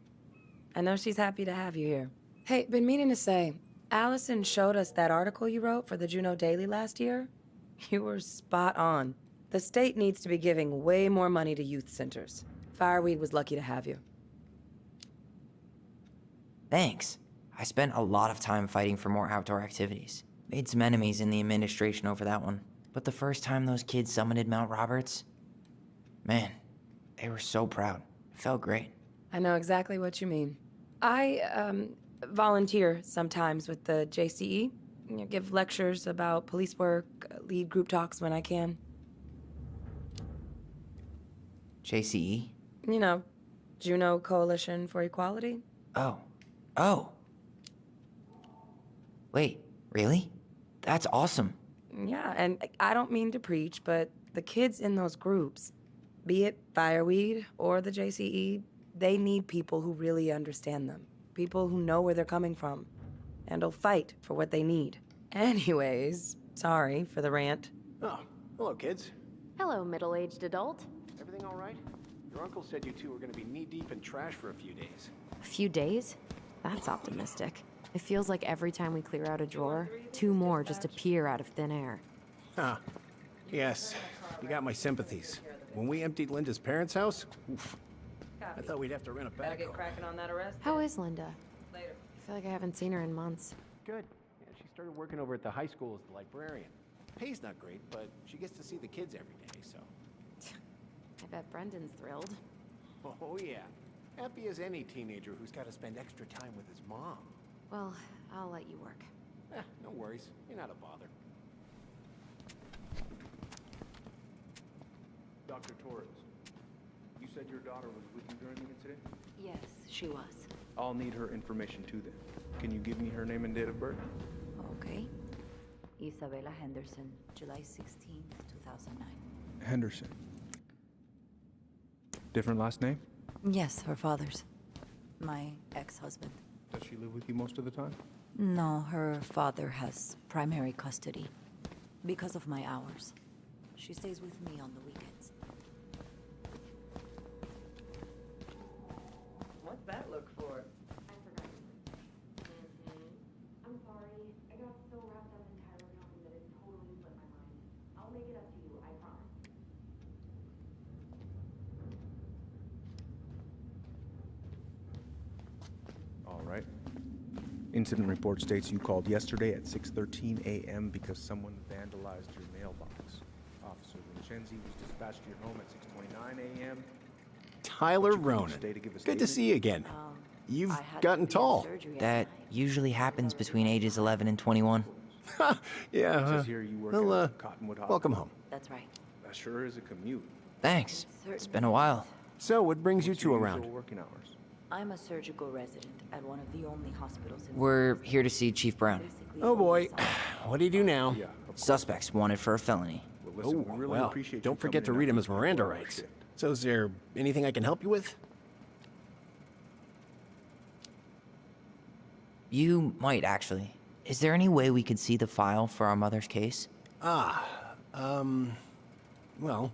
I know she's happy to have you here. Hey, been meaning to say, Alyson showed us that article you wrote for the Juneau Daily last year. You were spot on. The state needs to be giving way more money to youth centers. Fireweed was lucky to have you. Thanks. I spent a lot of time fighting for more outdoor activities. Made some enemies in the administration over that one. But the first time those kids summited Mount Roberts, man, they were so proud. Felt great. I know exactly what you mean. I volunteer sometimes with the JCE. Give lectures about police work, lead group talks when I can. JCE? You know, Juno Coalition for Equality. Oh. Oh. Wait, really? That's awesome. Yeah, and I don't mean to preach, but the kids in those groups, be it Fireweed or the JCE, they need people who really understand them. People who know where they're coming from and will fight for what they need. Anyways, sorry for the rant. Oh, hello, kids. Hello, middle-aged adult. Everything all right? Your uncle said you two were going to be knee-deep in trash for a few days. A few days? That's optimistic. It feels like every time we clear out a drawer, 2 more just appear out of thin air. Huh. Yes, you got my sympathies. When we emptied Linda's parents' house, oof, I thought we'd have to rent a Better backhoe. get cracking on that arrest. How is Linda? Later. I feel like I haven't seen her in months. Good. Yeah, she started working over at the high school as the librarian. Pay's not great, but she gets to see the kids every day, so. I bet Brendan's thrilled. Oh, yeah. Happy as any teenager who's got to spend extra time with his mom. Well, I'll let you work. No worries. You're not a bother. Dr. Torres, you said your daughter was with you during the incident? Yes, she was. I'll need her information too then. Can you give me her name and date of birth? Okay. Isabella Henderson, July 16th, 2009. Henderson. Different last name? Yes, her father's. My ex-husband. Does she live with you most of the time? No, her father has primary custody. Because of my hours. She stays with me on the weekends. What's that look for? I'm sorry. I got so wrapped up in Tyler talking that it totally slipped my mind. I'll make it up to you, I promise. All right. Incident report states you called yesterday at 6:13 a.m. because someone vandalized your mailbox. Officer Vincenzi was dispatched to your home at 6:29 a.m. Tyler Would you please Ronan. stay to give a Good to statement? see you again. You've I had gotten to be in tall. surgery at That night. usually happens between ages 11 and 21. Yeah, It says here you work well, at Cottonwood Hospital. welcome home. That's right. That sure is a commute. Thanks. It's been a while. So, what brings you What's two your around? usual working hours? I'm a surgical resident at one of the only hospitals in We're here to see Chief Brown. basically Oh boy, focus on- what do you do now? Yeah, of course. Suspects wanted for a felony. Well, Oh, listen, we really well, appreciate you don't forget to coming in read him after his this Miranda 24-hour rights. shift. So is there anything I can help you with? You might actually. Is there any way we could see the file for our mother's case? Well,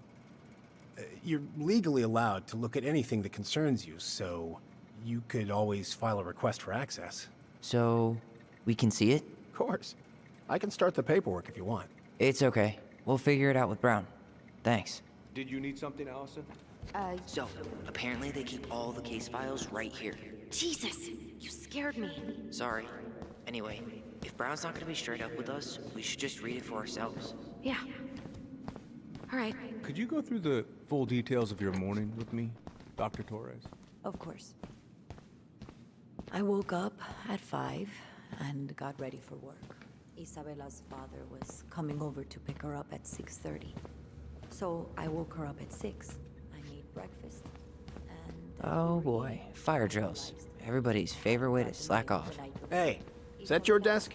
you're legally allowed to look at anything that concerns you, so you could always file a request for access. So we can see it? Of course. I can start the paperwork if you want. It's okay. We'll figure it out with Brown. Thanks. Did you need something, Allison? So, apparently they keep all the case files right here. Jesus, you scared me. Sorry. Anyway, if Brown's not gonna be straight up with us, we should just read it for ourselves. Yeah. All right. Could you go through the full details of your morning with me, Dr. Torres? Of course. I woke up at 5 and got ready for work. Isabella's father was coming over to pick her up at 6:30. So I woke her up at 6. I made breakfast. And Oh boy, fire drills. Everybody's favorite way to slack off. Hey, is that your desk?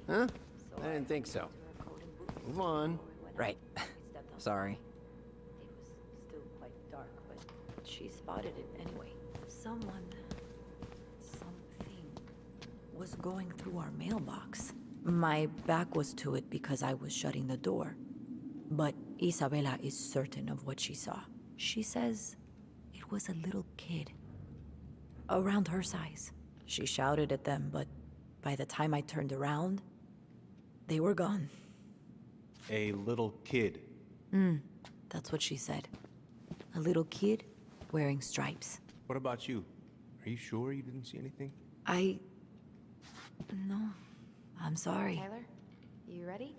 Huh? I didn't think so. Move on. Right. Sorry. It was still quite dark, but she spotted it anyway. Something was going through our mailbox. My back was to it because I was shutting the door. But Isabella is certain of what she saw. She says it was a little kid. Around her size. She shouted at them, but by the time I turned around, they were gone. A little kid. That's what she said. A little kid wearing stripes. What about you? Are you sure you didn't see anything? No. I'm sorry. Tyler, you ready?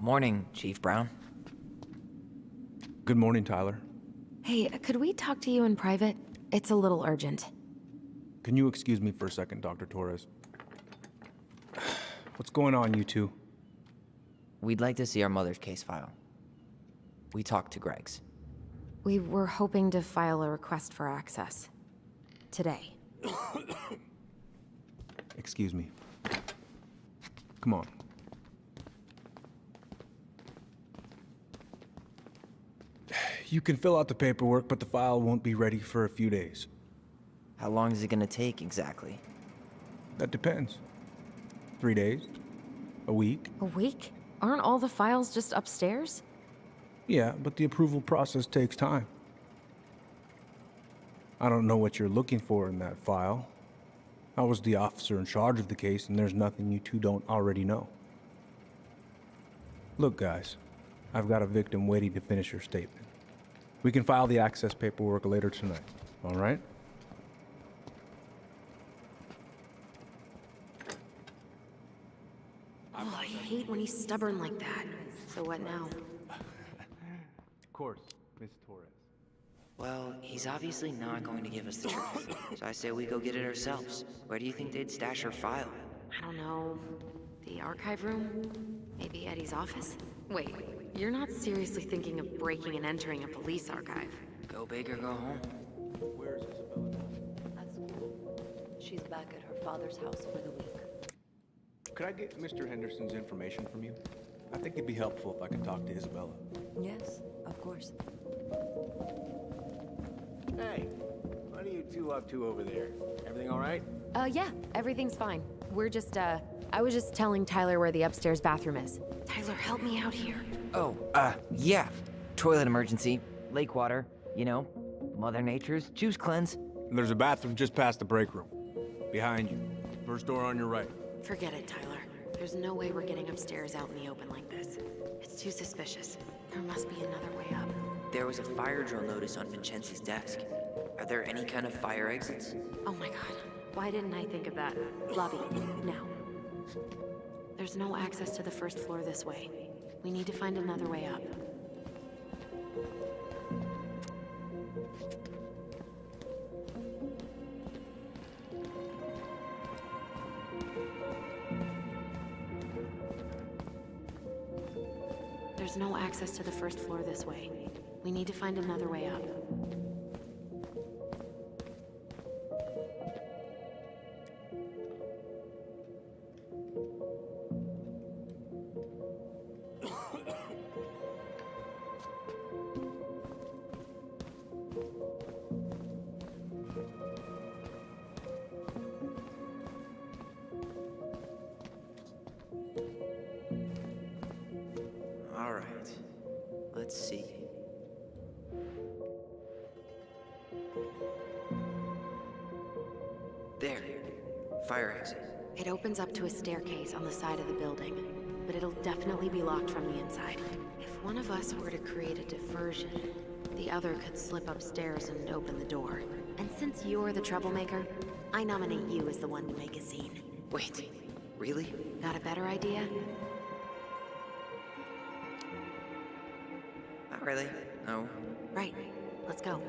Morning, Chief Brown. Good morning, Tyler. Hey, could we talk to you in private? It's a little urgent. Can you excuse me for a second, Dr. Torres? What's going on, you two? We'd like to see our mother's case file. We talked to Greg's. We were hoping to file a request for access. Today. Excuse me. Come on. You can fill out the paperwork, but the file won't be ready for a few days. How long is it gonna take exactly? That depends. 3 days? A week? A week? Aren't all the files just upstairs? Yeah, but the approval process takes time. I don't know what you're looking for in that file. I was the officer in charge of the case, and there's nothing you two don't already know. Look, guys, I've got a victim waiting to finish her statement. We can file the access paperwork later tonight, all right? Oh, I hate when he's stubborn like that. So what now? Of course, Miss Torres. Well, he's obviously not going to give us the truth. So I say we go get it ourselves. Where do you think they'd stash her file? I don't know. The archive room? Maybe Eddie's office? Wait, you're not seriously thinking of breaking and entering a police archive? Go big or go home. Where's Isabella? At school. She's back at her father's house for the week. Could I get Mr. Henderson's information from you? I think it'd be helpful if I could talk to Isabella. Yes, of course. Hey, what are you two up to over there? Everything all right? Yeah, everything's fine. We're just, I was just telling Tyler where the upstairs bathroom is. Tyler, help me out here. Oh, yeah. Toilet emergency. Lake water. You know, Mother Nature's juice cleanse. There's a bathroom just past the break room. Behind you. First door on your right. Forget it, Tyler. There's no way we're getting upstairs out in the open like this. It's too suspicious. There must be another way up. There was a fire drill notice on Vincenzi's desk. Are there any kind of fire exits? Oh my god. Why didn't I think of that? Lobby, now. There's no access to the first floor this way. We need to find another way up. There's no access to the first floor this way. We need to find another way up. All right. Let's see. There. Fire exit. It opens up to a staircase on the side of the building, but it'll definitely be locked from the inside. If one of us were to create a diversion, the other could slip upstairs and open the door. And since you're the troublemaker, I nominate you as the one to make a scene. Wait, really? Got a better idea? Not really. No. Right. Let's go.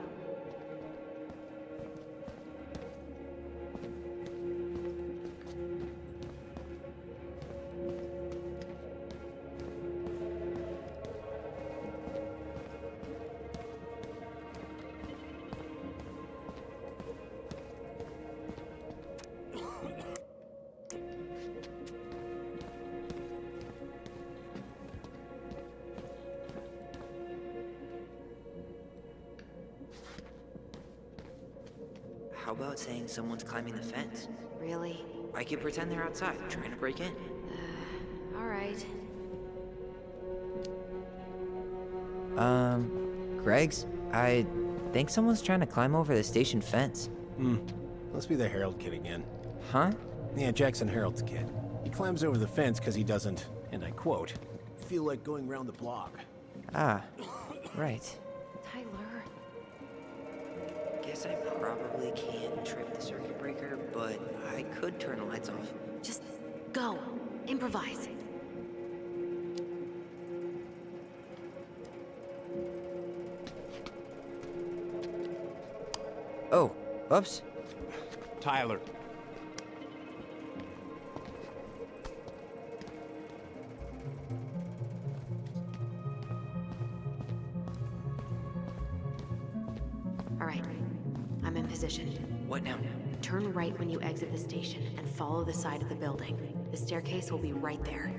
How about saying someone's climbing the fence? Really? I could pretend they're outside, trying to break in. All right. Greg's? I think someone's trying to climb over the station fence. Must be the Harold kid again. Huh? Yeah, Jackson Harold's kid. He climbs over the fence because he doesn't, and I quote, feel like going round the block. Ah, right. Tyler. Guess I probably can't trip the circuit breaker, but I could turn the lights off. Just go. Improvise. Oh, oops. Tyler. All right, I'm in position. What now? Turn right when you exit the station and follow the side of the building. The staircase will be right there.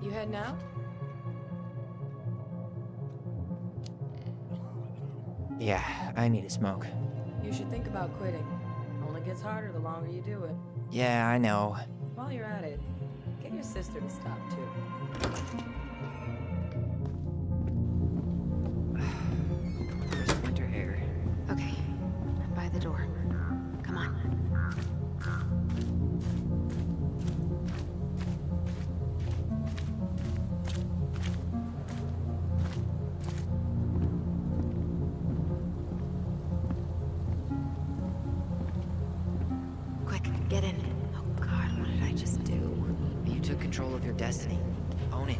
You heading out? Yeah, I need a smoke. You should think about quitting. Only gets harder the longer you do it. Yeah, I know. While you're at it, get your sister to stop too. There's winter air. Okay, I'm by the door. Come on. Quick, get in. Oh God, what did I just do? You took control of your destiny. Own it.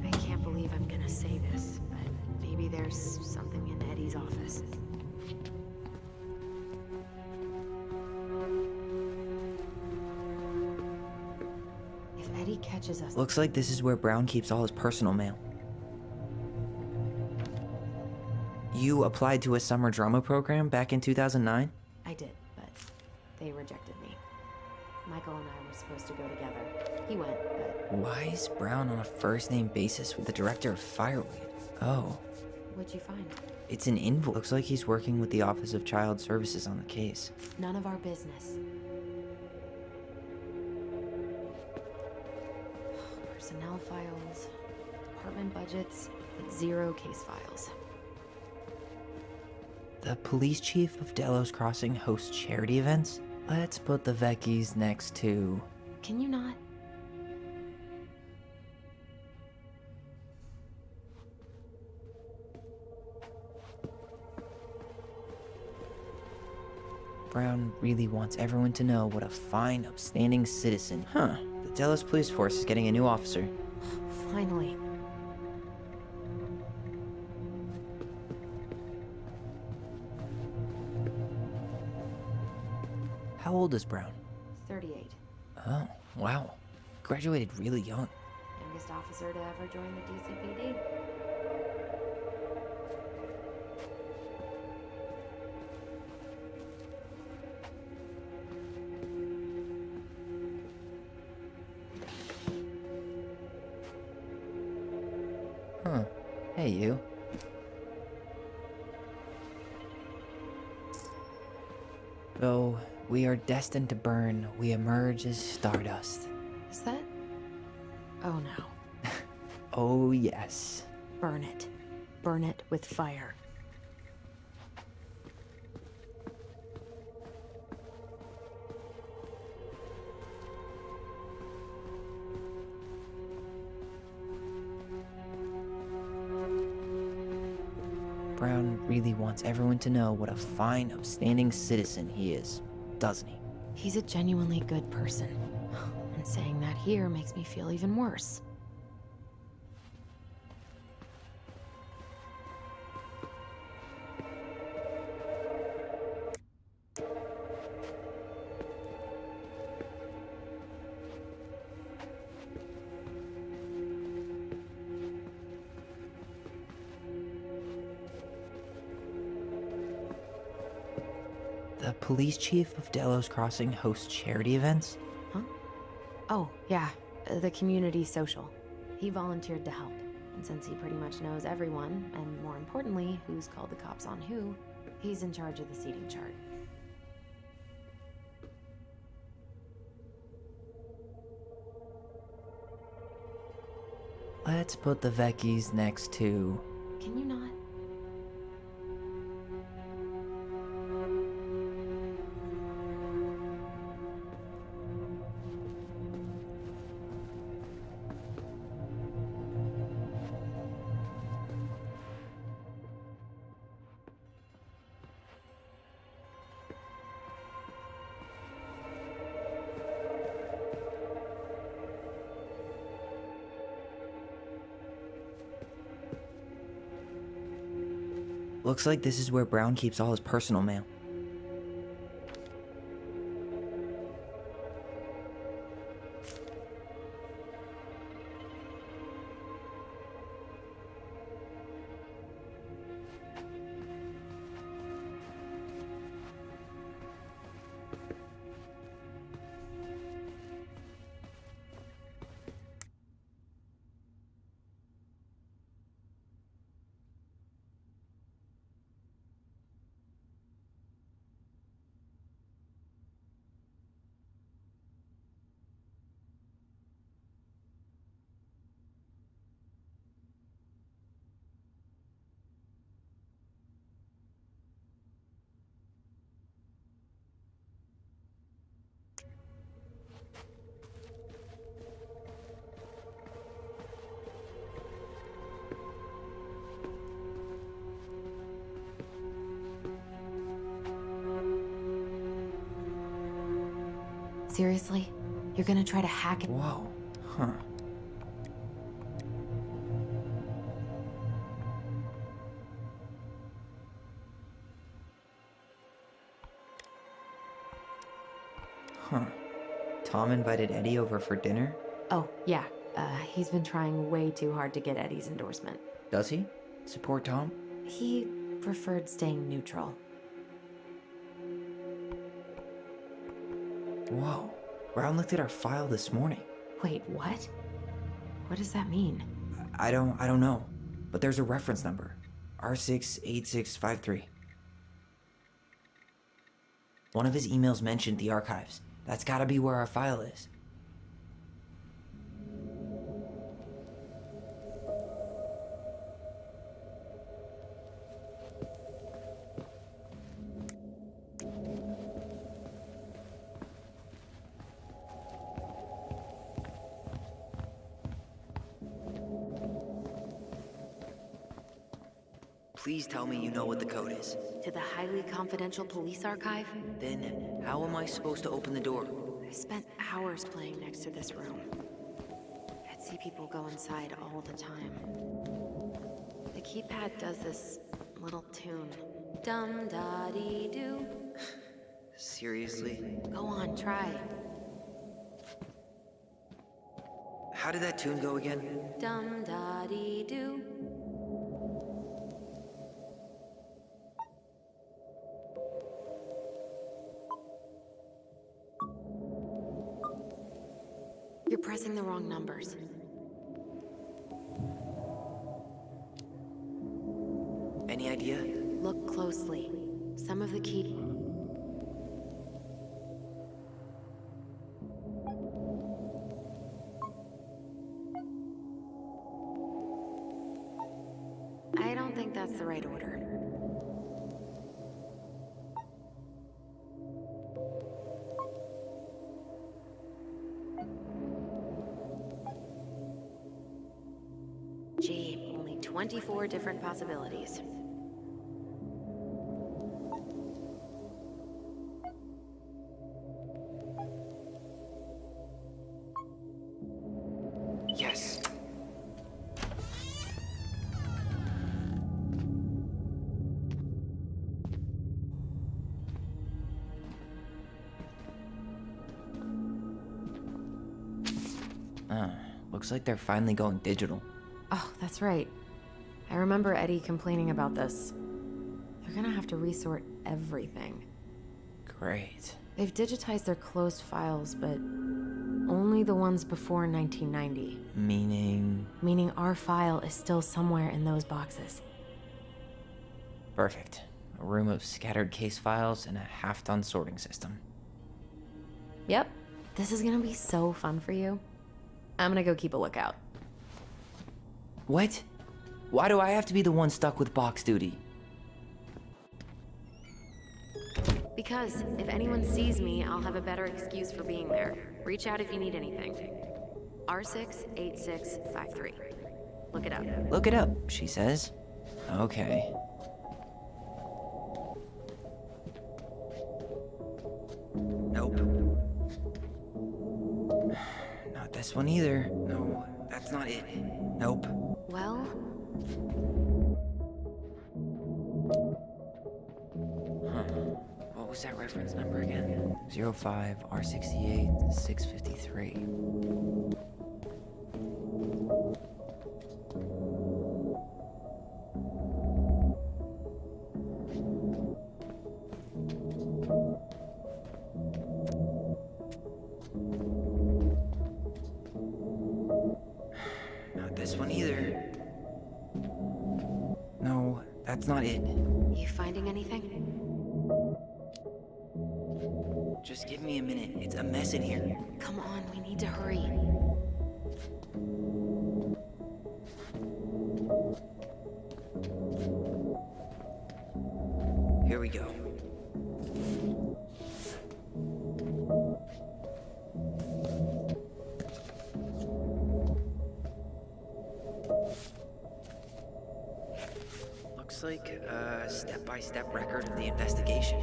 I can't believe I'm gonna say this, but maybe there's something in Eddie's office. If Eddie catches us... Looks like this is where Brown keeps all his personal mail. You applied to a summer drama program back in 2009? I did, but they rejected me. Michael and I were supposed to go together. He went, but... Why is Brown on a first-name basis with the director of Fireweed? Oh, What'd you find? it's an invoice. Looks like he's working with the Office of Child Services on the case. None of our business. Personnel files, department budgets, but 0 case files. The police chief of Delos Crossing hosts charity events? Let's put the Vecchies next to... Can you not? Brown really wants everyone to know what a fine, upstanding citizen. Huh. The Delos Police Force is getting a new officer. Finally. How old is Brown? 38. Oh, wow. Graduated really young. Youngest officer to ever join the DCPD. Huh. Hey, you. Though we are destined to burn, we emerge as stardust. Is that? Oh no. Oh, yes. Burn it. Burn it with fire. Brown really wants everyone to know what a fine, upstanding citizen he is, doesn't he? He's a genuinely good person. And saying that here makes me feel even worse. The police chief of Delos Crossing hosts charity events? Huh? Oh, yeah. The community social. He volunteered to help. And since he pretty much knows everyone, and more importantly, who's called the cops on who, he's in charge of the seating chart. Let's put the Vecchies next to... Can you not? Looks like this is where Brown keeps all his personal mail. Seriously? You're gonna try to hack it? Whoa. Huh. Huh. Tom invited Eddie over for dinner? Oh, yeah. He's been trying way too hard to get Eddie's endorsement. Does he? Support Tom? He preferred staying neutral. Whoa. Brown looked at our file this morning. Wait, what? What does that mean? I don't know. But there's a reference number. R68653. One of his emails mentioned the archives. That's gotta be where our file is. Please tell me you know what the code is. To the highly confidential police archive? Then how am I supposed to open the door? I spent hours playing next to this room. I'd see people go inside all the time. The keypad does this little tune. Dum-da-dee-doo. Seriously? Go on, try. How did that tune go again? Dum-da-dee-doo. You're pressing the wrong numbers. Any idea? Look closely. Some of the key... I don't think that's the right order. Gee, only 24 different possibilities. Yes. Looks like they're finally going digital. Oh, that's right. I remember Eddie complaining about this. They're gonna have to resort everything. Great. They've digitized their closed files, but only the ones before 1990. Meaning? Meaning our file is still somewhere in those boxes. Perfect. A room of scattered case files and a half-done sorting system. Yep. This is gonna be so fun for you. I'm gonna go keep a lookout. What? Why do I have to be the one stuck with box duty? Because if anyone sees me, I'll have a better excuse for being there. Reach out if you need anything. R68653. Look it up. Look it up, she says. Okay. Nope. Not this one either. No, that's not it. Nope. Well... was that reference number again? 05R68 653. Not this one either. No, that's not it. You finding anything? Just give me a minute. It's a mess in here. Come on, we need to hurry. Here we go. Looks like a step-by-step record of the investigation.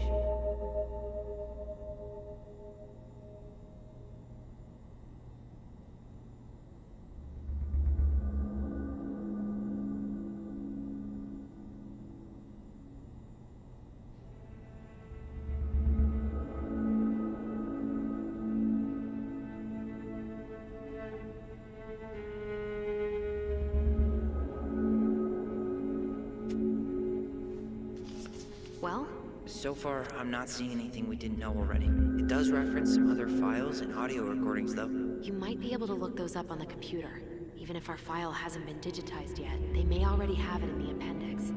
Well? So far, I'm not seeing anything we didn't know already. It does reference some other files and audio recordings, though. You might be able to look those up on the computer. Even if our file hasn't been digitized yet, they may already have it in the appendix.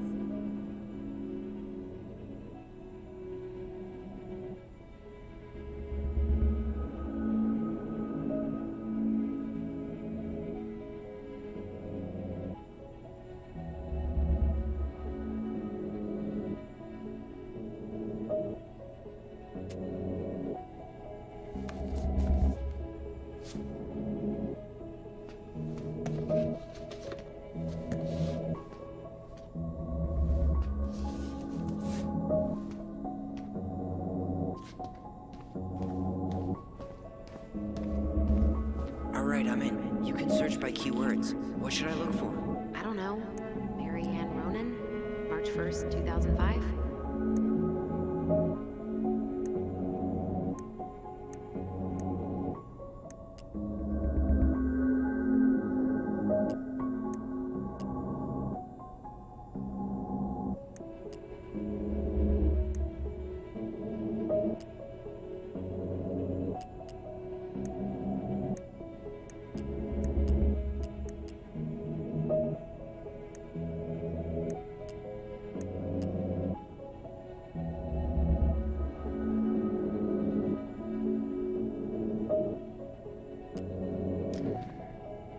Alright, I'm in. You can search by keywords. What should I look for? I don't know. Mary Ann Ronan? March 1st, 2005?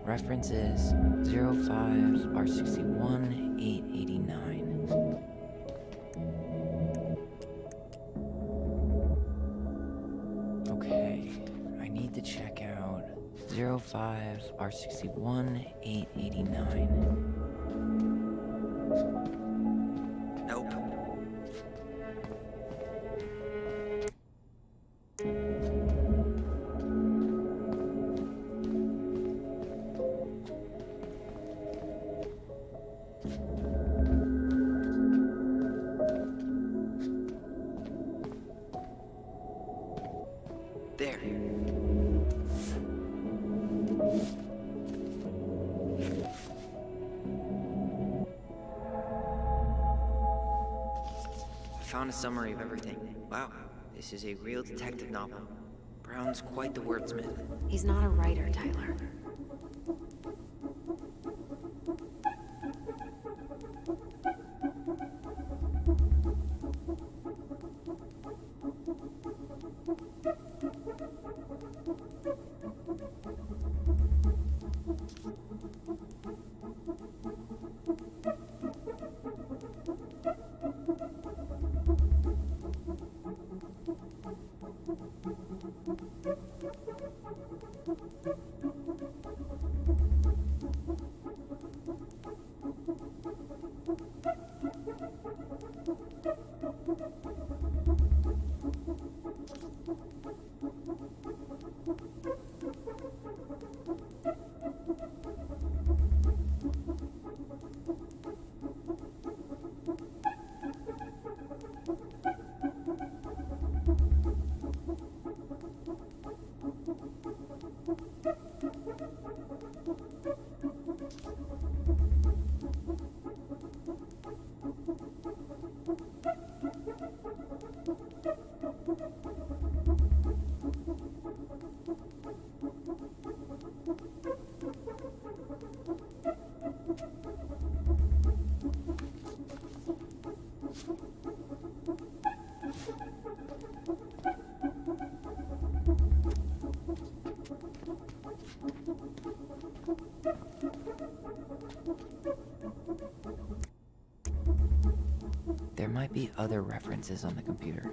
Reference is 05R61 889. Okay, I need to check out 05R61 889. Nope. There. I found a summary of everything. Wow, this is a real detective novel. Brown's quite the wordsmith. He's not a writer, Tyler. might be other references on the computer.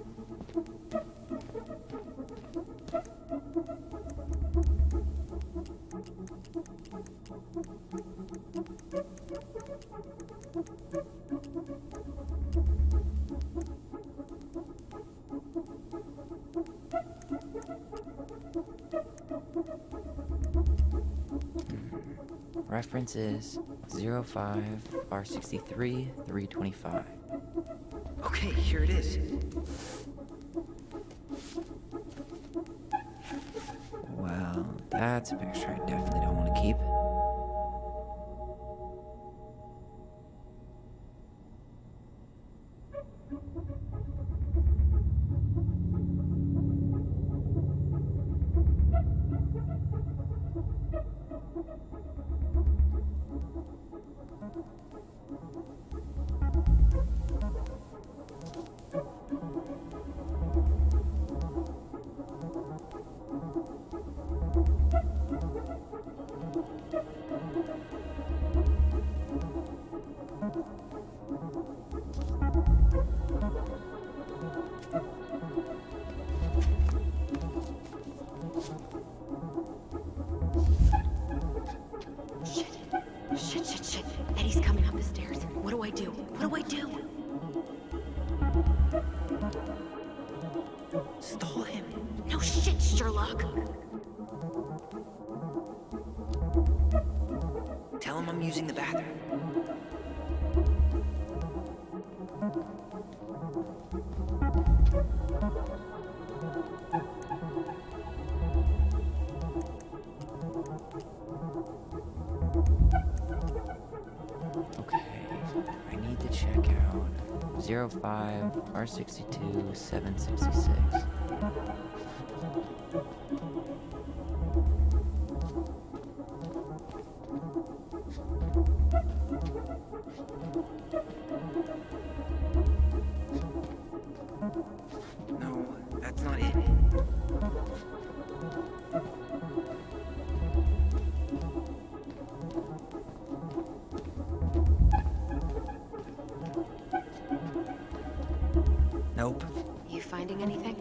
References 05 R63 325. Okay, here it is. Well, that's a picture I definitely don't want to keep. Shit. Eddie's coming up the stairs. What do I do? Stall him. No shit, Sherlock. Tell him I'm using the bathroom. Okay, I need to check out 05 R62 766. No, that's not it. Nope. You finding anything?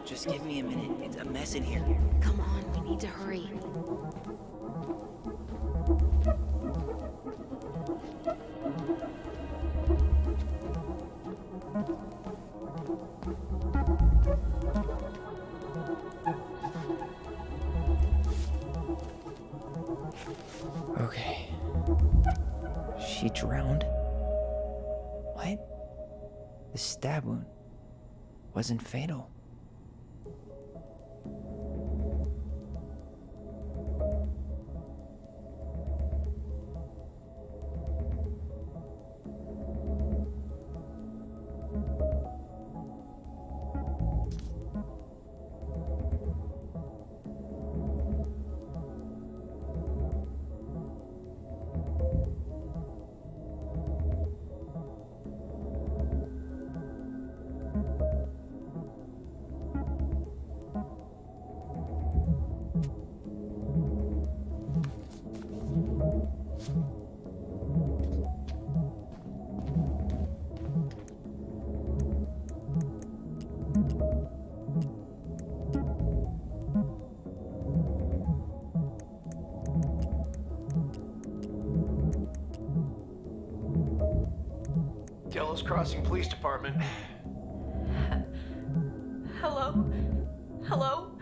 Just give me a minute. It's a mess in here. Come on, we need to hurry. Okay. She drowned? What? The stab wound wasn't fatal. Delos Crossing Police Department. Hello? Hello?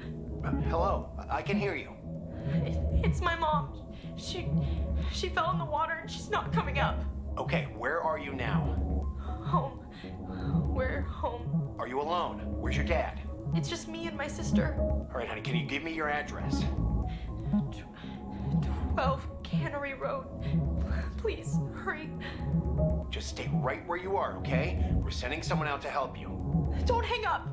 Hello, I can hear you. It's my mom. She fell in the water and she's not coming up. Okay, where are you now? Home. We're home. Are you alone? Where's your dad? It's just me and my sister. All right, honey, can you give me your address? 12 Cannery Road. Please, hurry. Just stay right where you are, okay? We're sending someone out to help you. Don't hang up.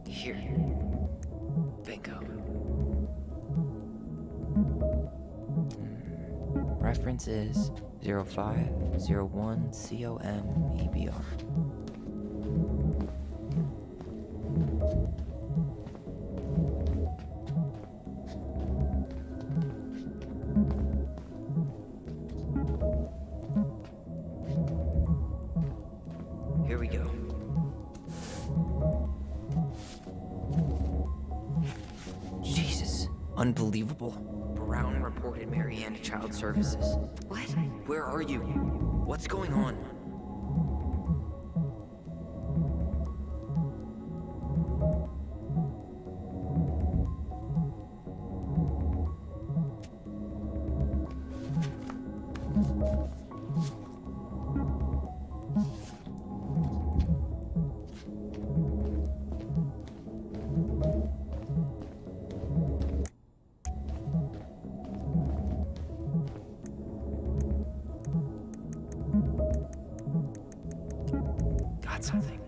Here. Bingo. Reference is 0501 COMEBR. Here we go. Jesus, unbelievable. Brown reported Marianne to Child Services. What? Where are you? What's going on? Got something.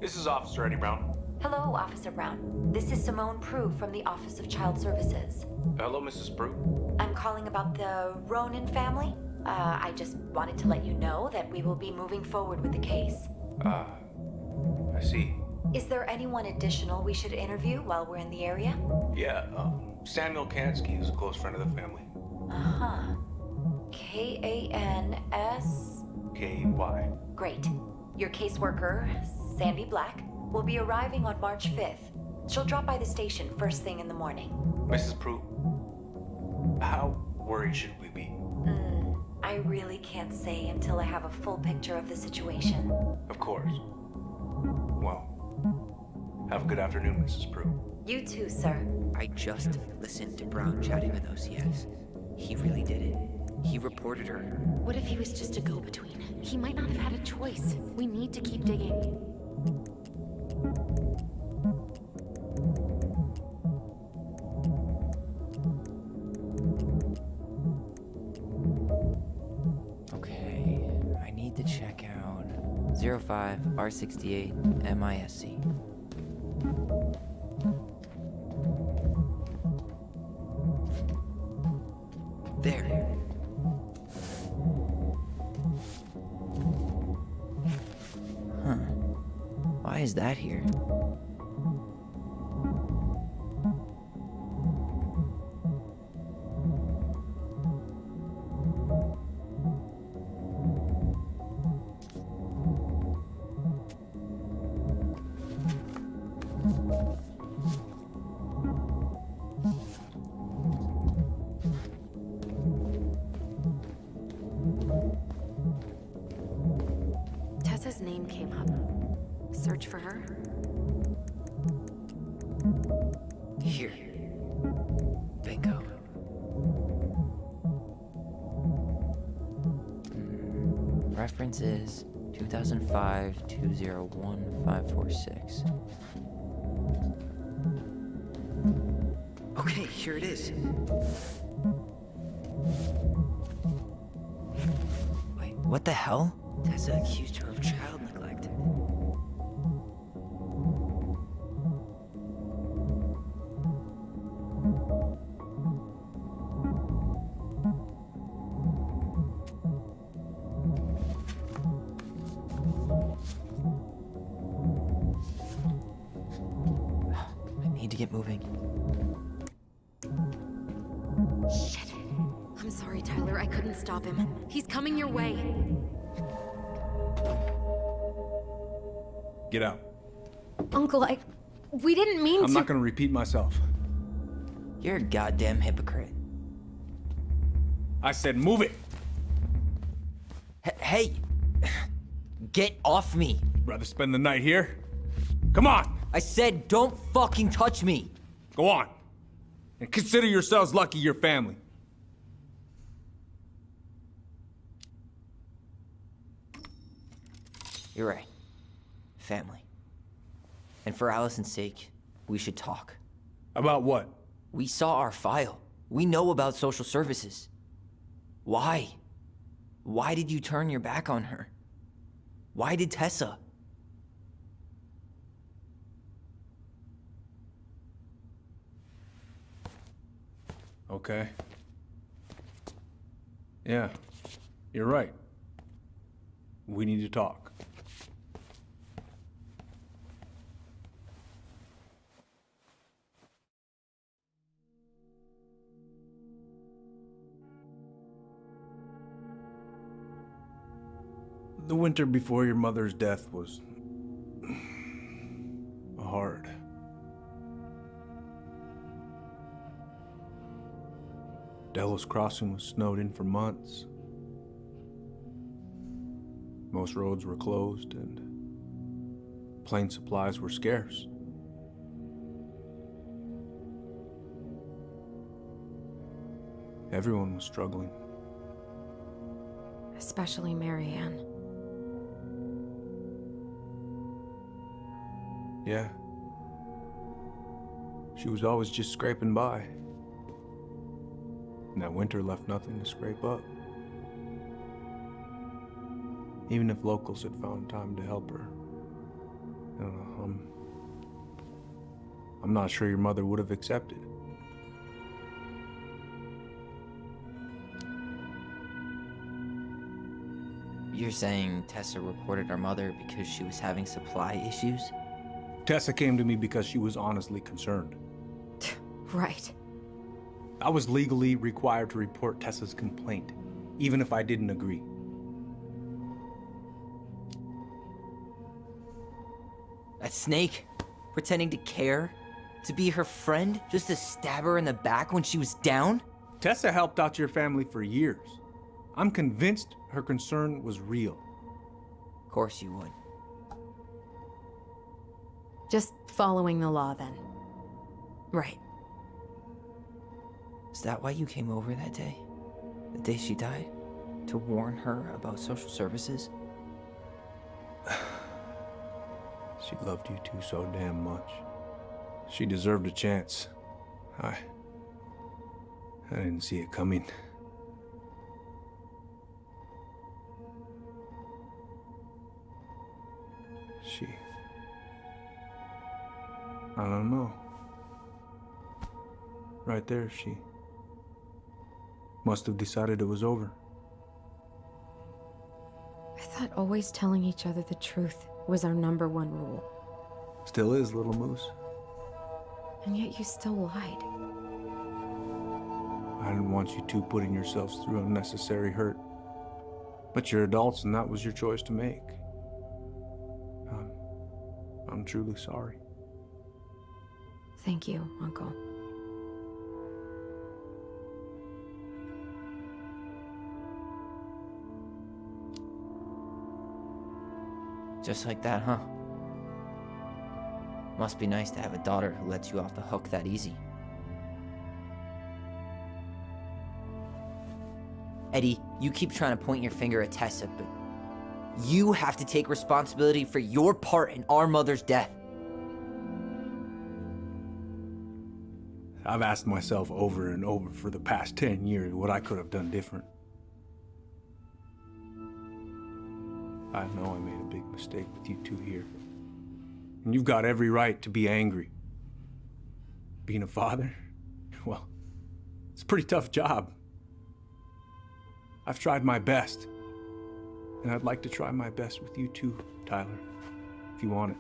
This is Officer Eddie Brown. Hello, Officer Brown. This is Simone Prue from the Office of Child Services. Hello, Mrs. Prue. I'm calling about the Ronan family. I just wanted to let you know that we will be moving forward with the case. I see. Is there anyone additional we should interview while we're in the area? Yeah, Samuel Kansky is a close friend of the family. Uh-huh. K-A-N-S... K-Y. Great. Your caseworker, Sandy Black, will be arriving on March 5th. She'll drop by the station first thing in the morning. Mrs. Prue, how worried should we be? I really can't say until I have a full picture of the situation. Of course. Well, have a good afternoon, Mrs. Prue. You too, sir. I just listened to Brown chatting with OCS. He really did it. He reported her. What if he was just a go-between? He might not have had a choice. We need to keep digging. Okay, I need to check out 05 R68 MISC. There. Huh. Why is that here? Tessa's name came up. Search for her? Here. Bingo. Reference is 2005-201-546. Okay, here it is. Wait, what the hell? Tessa accused her of child neglect. I need to get moving. Shit. I'm sorry, Tyler. I couldn't stop him. He's coming your way. Get out. Uncle, we didn't mean to. I'm not gonna repeat myself. You're a goddamn hypocrite. I said move it. Hey! Get off me! Rather spend the night here? Come on! I said don't fucking touch me! Go on. And consider yourselves lucky you're family. You're right. Family. And for Allison's sake, we should talk. About what? We saw our file. We know about social services. Why? Why did you turn your back on her? Why did Tessa? Okay. Yeah, you're right. We need to talk. The winter before your mother's death was hard. Delos Crossing was snowed in for months. Most roads were closed and plane supplies were scarce. Everyone was struggling. Especially Marianne. Yeah. She was always just scraping by. And that winter left nothing to scrape up. Even if locals had found time to help her. I don't know, I'm not sure your mother would have accepted. You're saying Tessa reported our mother because she was having supply issues? Tessa came to me because she was honestly concerned. Right. I was legally required to report Tessa's complaint, even if I didn't agree. That snake? Pretending to care? To be her friend? Just to stab her in the back when she was down? Tessa helped out your family for years. I'm convinced her concern was real. Of course you would. Just following the law, then. Right. Is that why you came over that day? The day she died? To warn her about social services? She loved you two so damn much. She deserved a chance. I didn't see it coming. I don't know. Right there, she must have decided it was over. I thought always telling each other the truth was our #1 rule. Still is, little moose. And yet you still lied. I didn't want you two putting yourselves through unnecessary hurt. But you're adults and that was your choice to make. I'm truly sorry. Thank you, Uncle. Just like that, huh? Must be nice to have a daughter who lets you off the hook that easy. Eddie, you keep trying to point your finger at Tessa, but you have to take responsibility for your part in our mother's death. I've asked myself over and over for the past 10 years what I could have done different. I know I made a big mistake with you two here. And you've got every right to be angry. Being a father, well, it's a pretty tough job. I've tried my best. And I'd like to try my best with you too, Tyler, if you want it.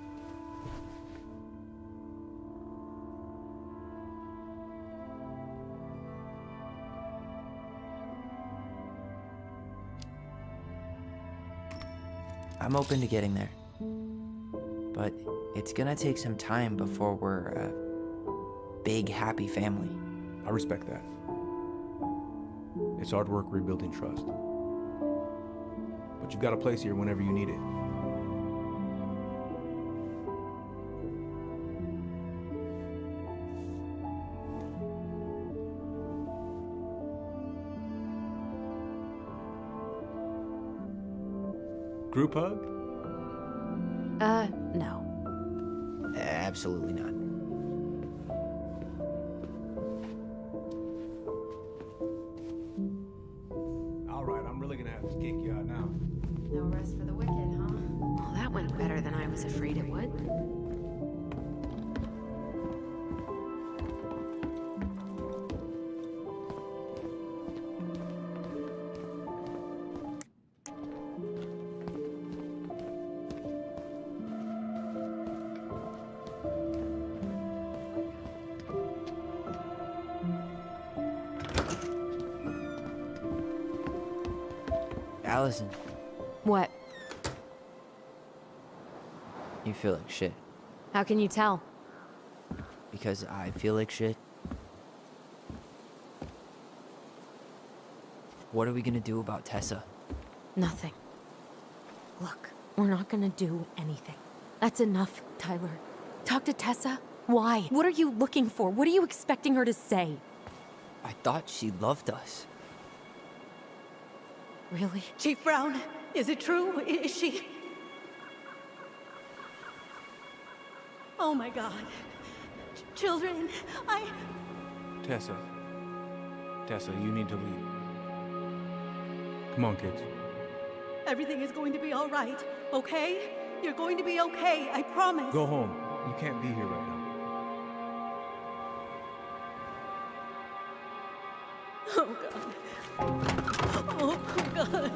I'm open to getting there. But it's gonna take some time before we're a big, happy family. I respect that. It's hard work rebuilding trust. But you've got a place here whenever you need it. Group hug? No. Absolutely not. All right, I'm really gonna have to kick you out now. No rest for the wicked, huh? Well, that went better than I was afraid it would. Alyson, What? you feel like shit. How can you tell? Because I feel like shit. What are we gonna do about Tessa? Nothing. Look, we're not gonna do anything. That's enough, Tyler. Talk to Tessa? Why? What are you looking for? What are you expecting her to say? I thought she loved us. Really? Chief Brown, is it true? Is she... Oh my God. Children, Tessa. Tessa, you need to leave. Come on, kids. Everything is going to be all right, okay? You're going to be okay, I promise. Go home. You can't be here right now. Oh, God. Oh, God.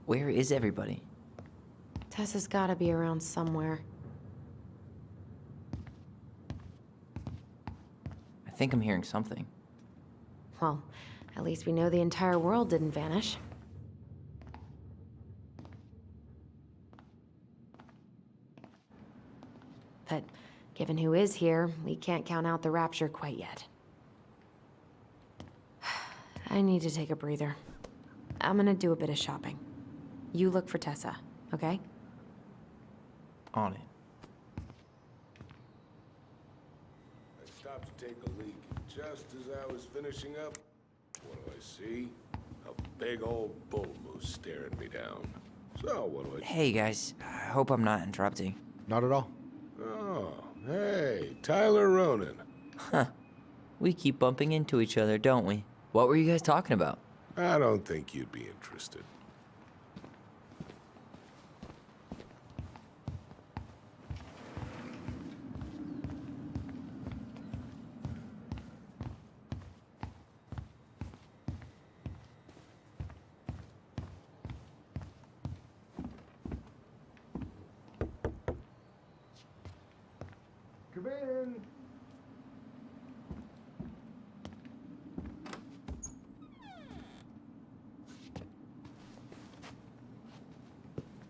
Where is everybody? Tessa's gotta be around somewhere. I think I'm hearing something. Well, at least we know the entire world didn't vanish. But given who is here, we can't count out the rapture quite yet. I need to take a breather. I'm gonna do a bit of shopping. You look for Tessa, okay? On it. I stopped to take a leak, and just as I was finishing up, what do I see? A big old bull moose staring me down. So, what do I... Hey guys, I hope I'm not interrupting. Not at all. Oh, hey, Tyler Ronan. Huh. We keep bumping into each other, don't we? What were you guys talking about? I don't think you'd be interested. Come in.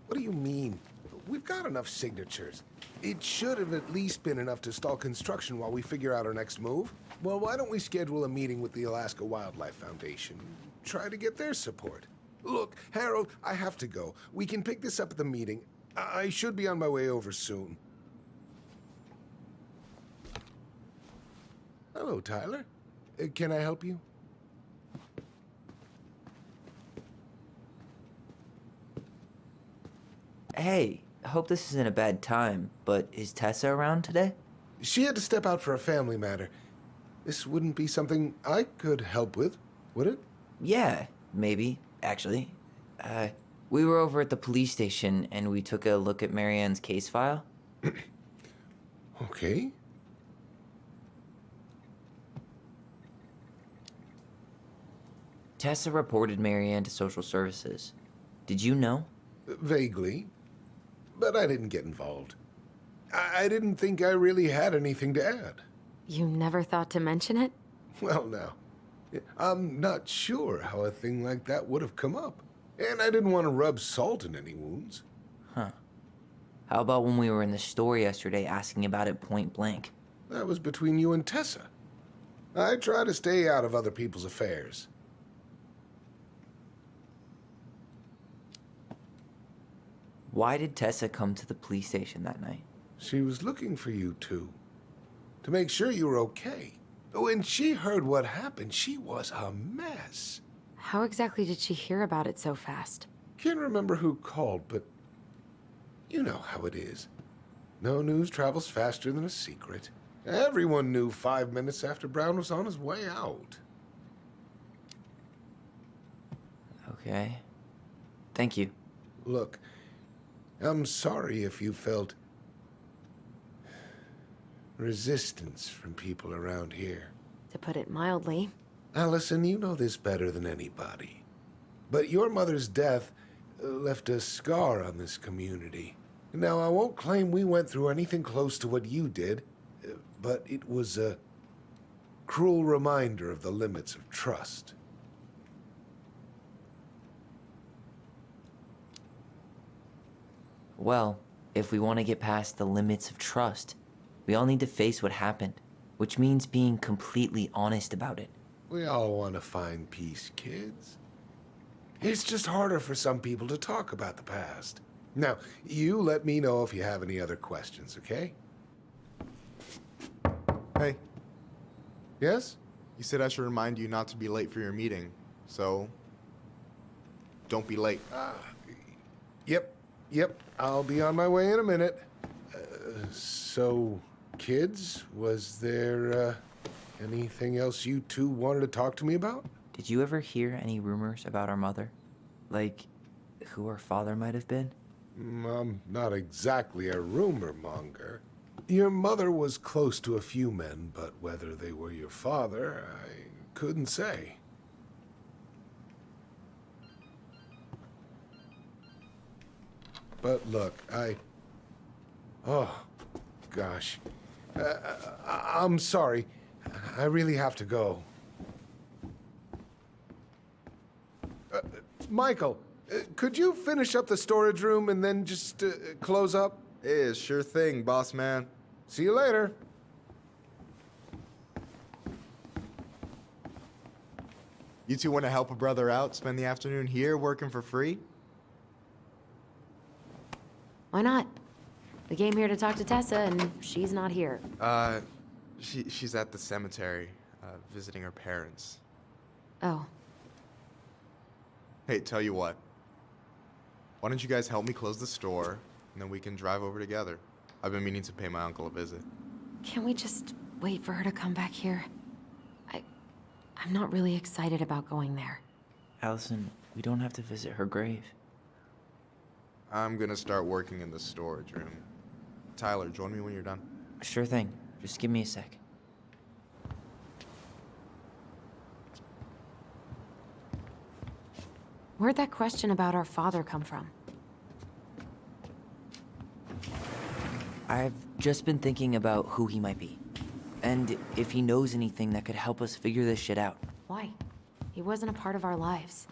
What do you mean? We've got enough signatures. It should have at least been enough to stall construction while we figure out our next move. Well, why don't we schedule a meeting with the Alaska Wildlife Foundation? Try to get their support. Look, Harold, I have to go. We can pick this up at the meeting. I should be on my way over soon. Hello, Tyler. Can I help you? Hey, I hope this isn't a bad time, but is Tessa around today? She had to step out for a family matter. This wouldn't be something I could help with, would it? Yeah, maybe, actually. We were over at the police station and we took a look at Marianne's case file. Okay. Tessa reported Marianne to social services. Did you know? Vaguely. But I didn't get involved. I didn't think I really had anything to add. You never thought to mention it? Well, now, I'm not sure how a thing like that would have come up. And I didn't want to rub salt in any wounds. Huh. How about when we were in the store yesterday asking about it point blank? That was between you and Tessa. I try to stay out of other people's affairs. Why did Tessa come to the police station that night? She was looking for you two. To make sure you were okay. When she heard what happened, she was a mess. How exactly did she hear about it so fast? Can't remember who called, but you know how it is. No news travels faster than a secret. Everyone knew 5 minutes after Brown was on his way out. Okay. Thank you. Look, I'm sorry if you felt resistance from people around here. To put it mildly. Alyson, you know this better than anybody. But your mother's death left a scar on this community. Now, I won't claim we went through anything close to what you did, but it was a cruel reminder of the limits of trust. Well, if we want to get past the limits of trust, we all need to face what happened, which means being completely honest about it. We all want to find peace, kids. It's just harder for some people to talk about the past. Now, you let me know if you have any other questions, okay? Hey. Yes? You said I should remind you not to be late for your meeting, so don't be late. Yep, I'll be on my way in a minute. So, kids, was there anything else you two wanted to talk to me about? Did you ever hear any rumors about our mother? Like, who our father might have been? I'm not exactly a rumor monger. Your mother was close to a few men, but whether they were your father, I couldn't say. But look, oh, gosh. I'm sorry. I really have to go. Michael, could you finish up the storage room and then just close up? Yeah, sure thing, boss man. See you later. You two want to help a brother out, spend the afternoon here working for free? Why not? We came here to talk to Tessa, and she's not here. She's at the cemetery, visiting her parents. Oh. Hey, tell you what. Why don't you guys help me close the store, and then we can drive over together. I've been meaning to pay my uncle a visit. Can't we just wait for her to come back here? I'm not really excited about going there. Alyson, we don't have to visit her grave. I'm gonna start working in the storage room. Tyler, join me when you're done. Sure thing. Just give me a sec. Where'd that question about our father come from? I've just been thinking about who he might be. And if he knows anything that could help us figure this shit out. Why? He wasn't a part of our lives.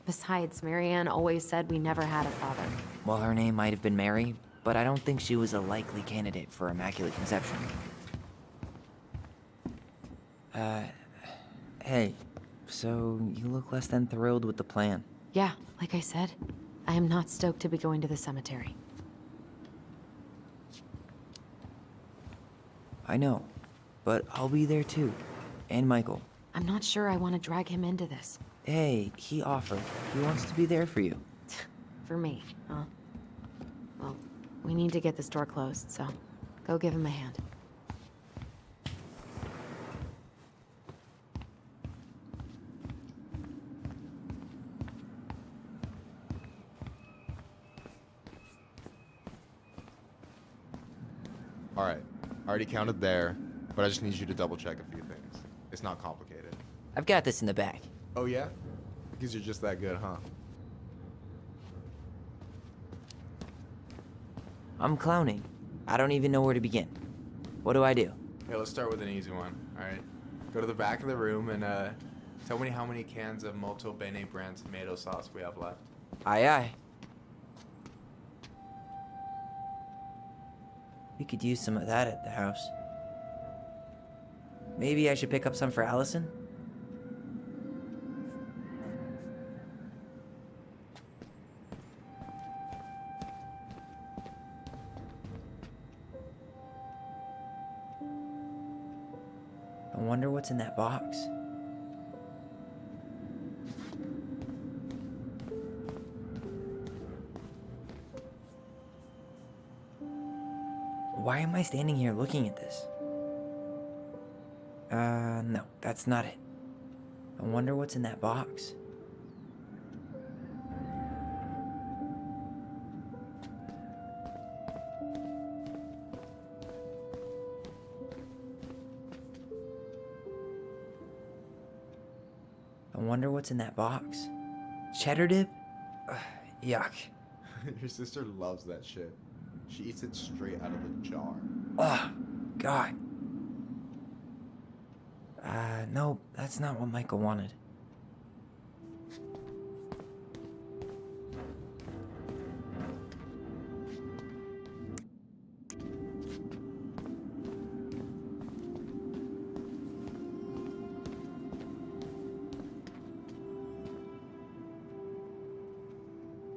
Besides, Marianne always said we never had a father. Well, her name might have been Mary, but I don't think she was a likely candidate for Immaculate Conception. Hey, so you look less than thrilled with the plan. Yeah, like I said, I am not stoked to be going to the cemetery. I know, but I'll be there too. And Michael. I'm not sure I want to drag him into this. Hey, he offered. He wants to be there for you. For me, huh? Well, we need to get the store closed, so go give him a hand. All right, I already counted there, but I just need you to double check a few things. It's not complicated. I've got this in the bag. Oh yeah? Because you're just that good, huh? I'm clowning. I don't even know where to begin. What do I do? Okay, let's start with an easy one, all right? Go to the back of the room and tell me how many cans of Molto Bene brand tomato sauce we have left. Aye, aye. We could use some of that at the house. Maybe I should pick up some for Alyson? I wonder what's in that box. Why am I standing here looking at this? No, that's not it. I wonder what's in that box. I wonder what's in that box. Cheddar dip? Ugh, yuck. Your sister loves that shit. She eats it straight out of the jar. Ugh, God. No, that's not what Michael wanted.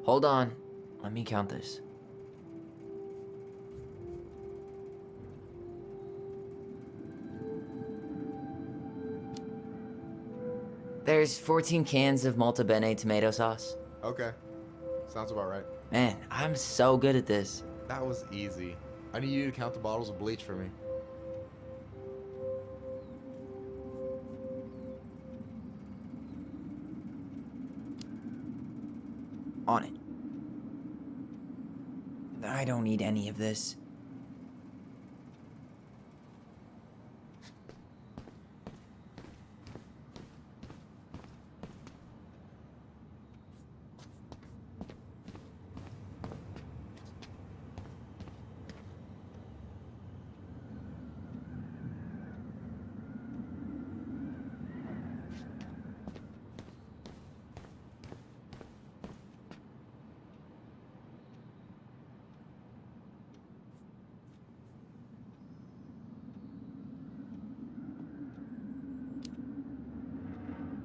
Hold on. Let me count this. There's 14 cans of Malta Bene tomato sauce. Okay. Sounds about right. Man, I'm so good at this. That was easy. I need you to count the bottles of bleach for me. On it. I don't need any of this.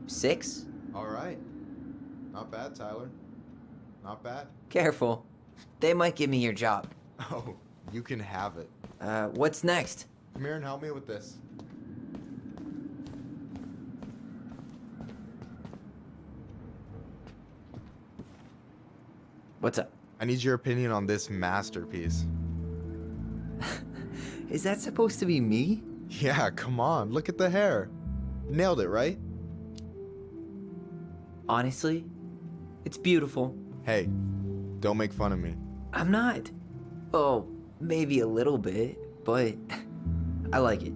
Six? All right. Not bad, Tyler. Not bad. Careful. They might give me your job. Oh, you can have it. What's next? Come here and help me with this. What's up? I need your opinion on this masterpiece. Is that supposed to be me? Yeah, come on. Look at the hair. Nailed it, right? Honestly, it's beautiful. Hey, don't make fun of me. I'm not. Oh, maybe a little bit, but I like it.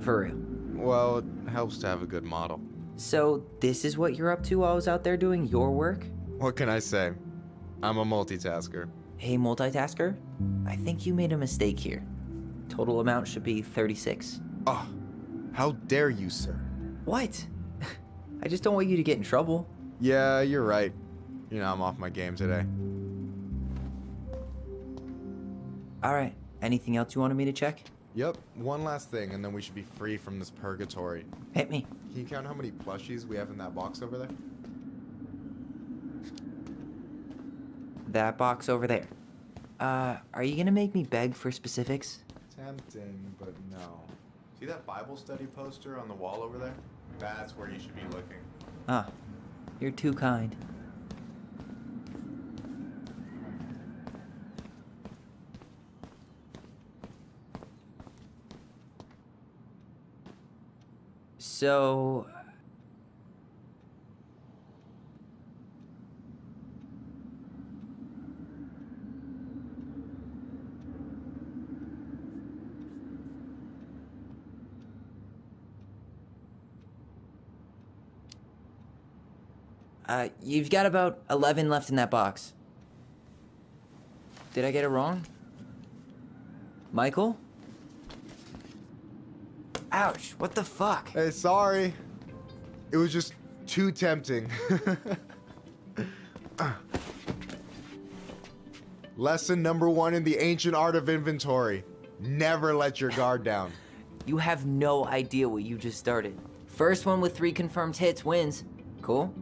For real. Well, it helps to have a good model. So, this is what you're up to while I was out there doing your work? What can I say? I'm a multitasker. Hey, multitasker. I think you made a mistake here. Total amount should be 36. Oh, how dare you, sir? What? I just don't want you to get in trouble. Yeah, you're right. You know, I'm off my game today. Alright, anything else you wanted me to check? Yep, one last thing, and then we should be free from this purgatory. Hit me. Can you count how many plushies we have in that box over there? That box over there. Are you gonna make me beg for specifics? Tempting, but no. See that Bible study poster on the wall over there? That's where you should be looking. Ah, you're too kind. So... you've got about 11 left in that box. Did I get it wrong? Michael? Ouch, what the fuck? Hey, sorry. It was just too tempting. Lesson number 1 in the ancient art of inventory. Never let your guard down. You have no idea what you just started. First one with 3 confirmed hits wins. Cool?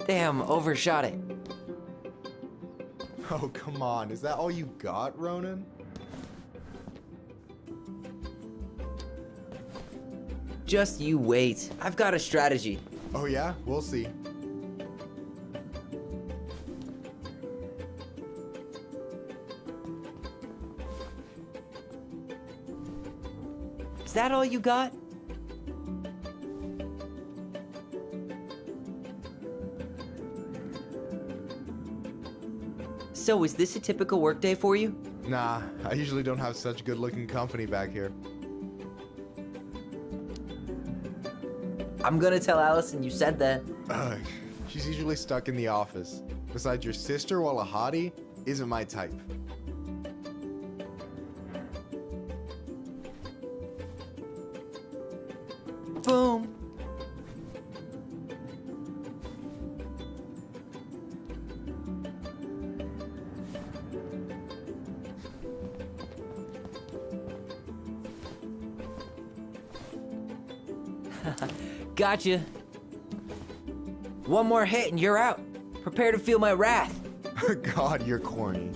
Damn, overshot it. Oh, come on. Is that all you got, Ronan? Just you wait. I've got a strategy. Oh, yeah? We'll see. Is that all you got? So, is this a typical workday for you? Nah, I usually don't have such good-looking company back here. I'm gonna tell Alyson you said that. She's usually stuck in the office. Besides, your sister, while a hottie, isn't my type. Boom. Gotcha. One more hit and you're out. Prepare to feel my wrath. God, you're corny.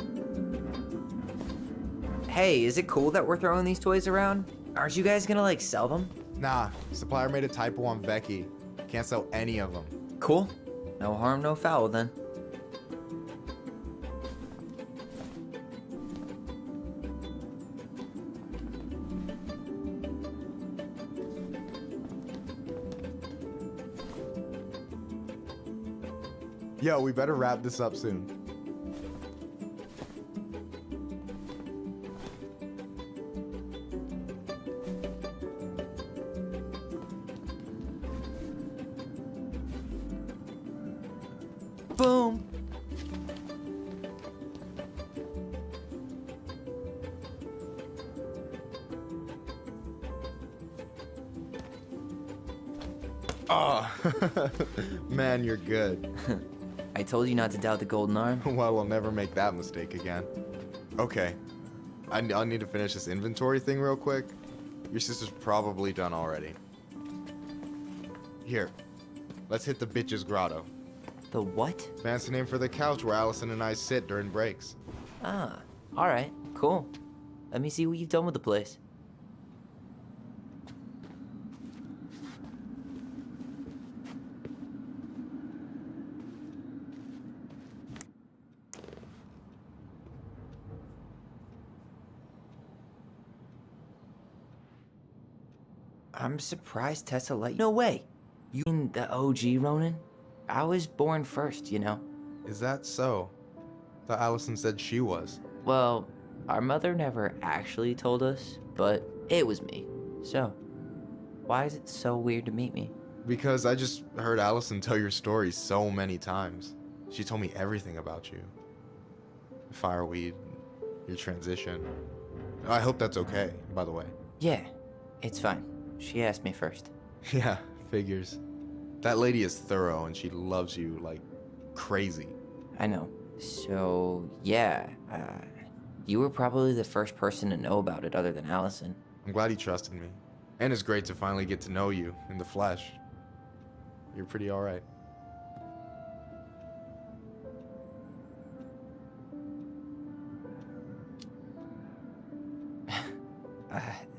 Hey, is it cool that we're throwing these toys around? Aren't you guys gonna, like, sell them? Nah, supplier made a typo on Becky. Can't sell any of them. Cool. No harm, no foul then. Yo, we better wrap this up soon. Boom. Oh, man, you're good. I told you not to doubt the golden arm. Well, we'll never make that mistake again. Okay, I'll need to finish this inventory thing real quick. Your sister's probably done already. Here, let's hit the bitch's grotto. The what? Fancy name for the couch where Alyson and I sit during breaks. Ah, alright, cool. Let me see what you've done with the place. I'm surprised Tessa let you. No way. You mean the OG Ronan? I was born first, you know. Is that so? Thought Alyson said she was. Well, our mother never actually told us, but it was me. So, why is it so weird to meet me? Because I just heard Alyson tell your story so many times. She told me everything about you. Fireweed, your transition. I hope that's okay, by the way. Yeah, it's fine. She asked me first. Yeah, figures. That lady is thorough and she loves you like crazy. I know. So, yeah, you were probably the first person to know about it other than Alyson. I'm glad he trusted me. And it's great to finally get to know you in the flesh. You're pretty alright.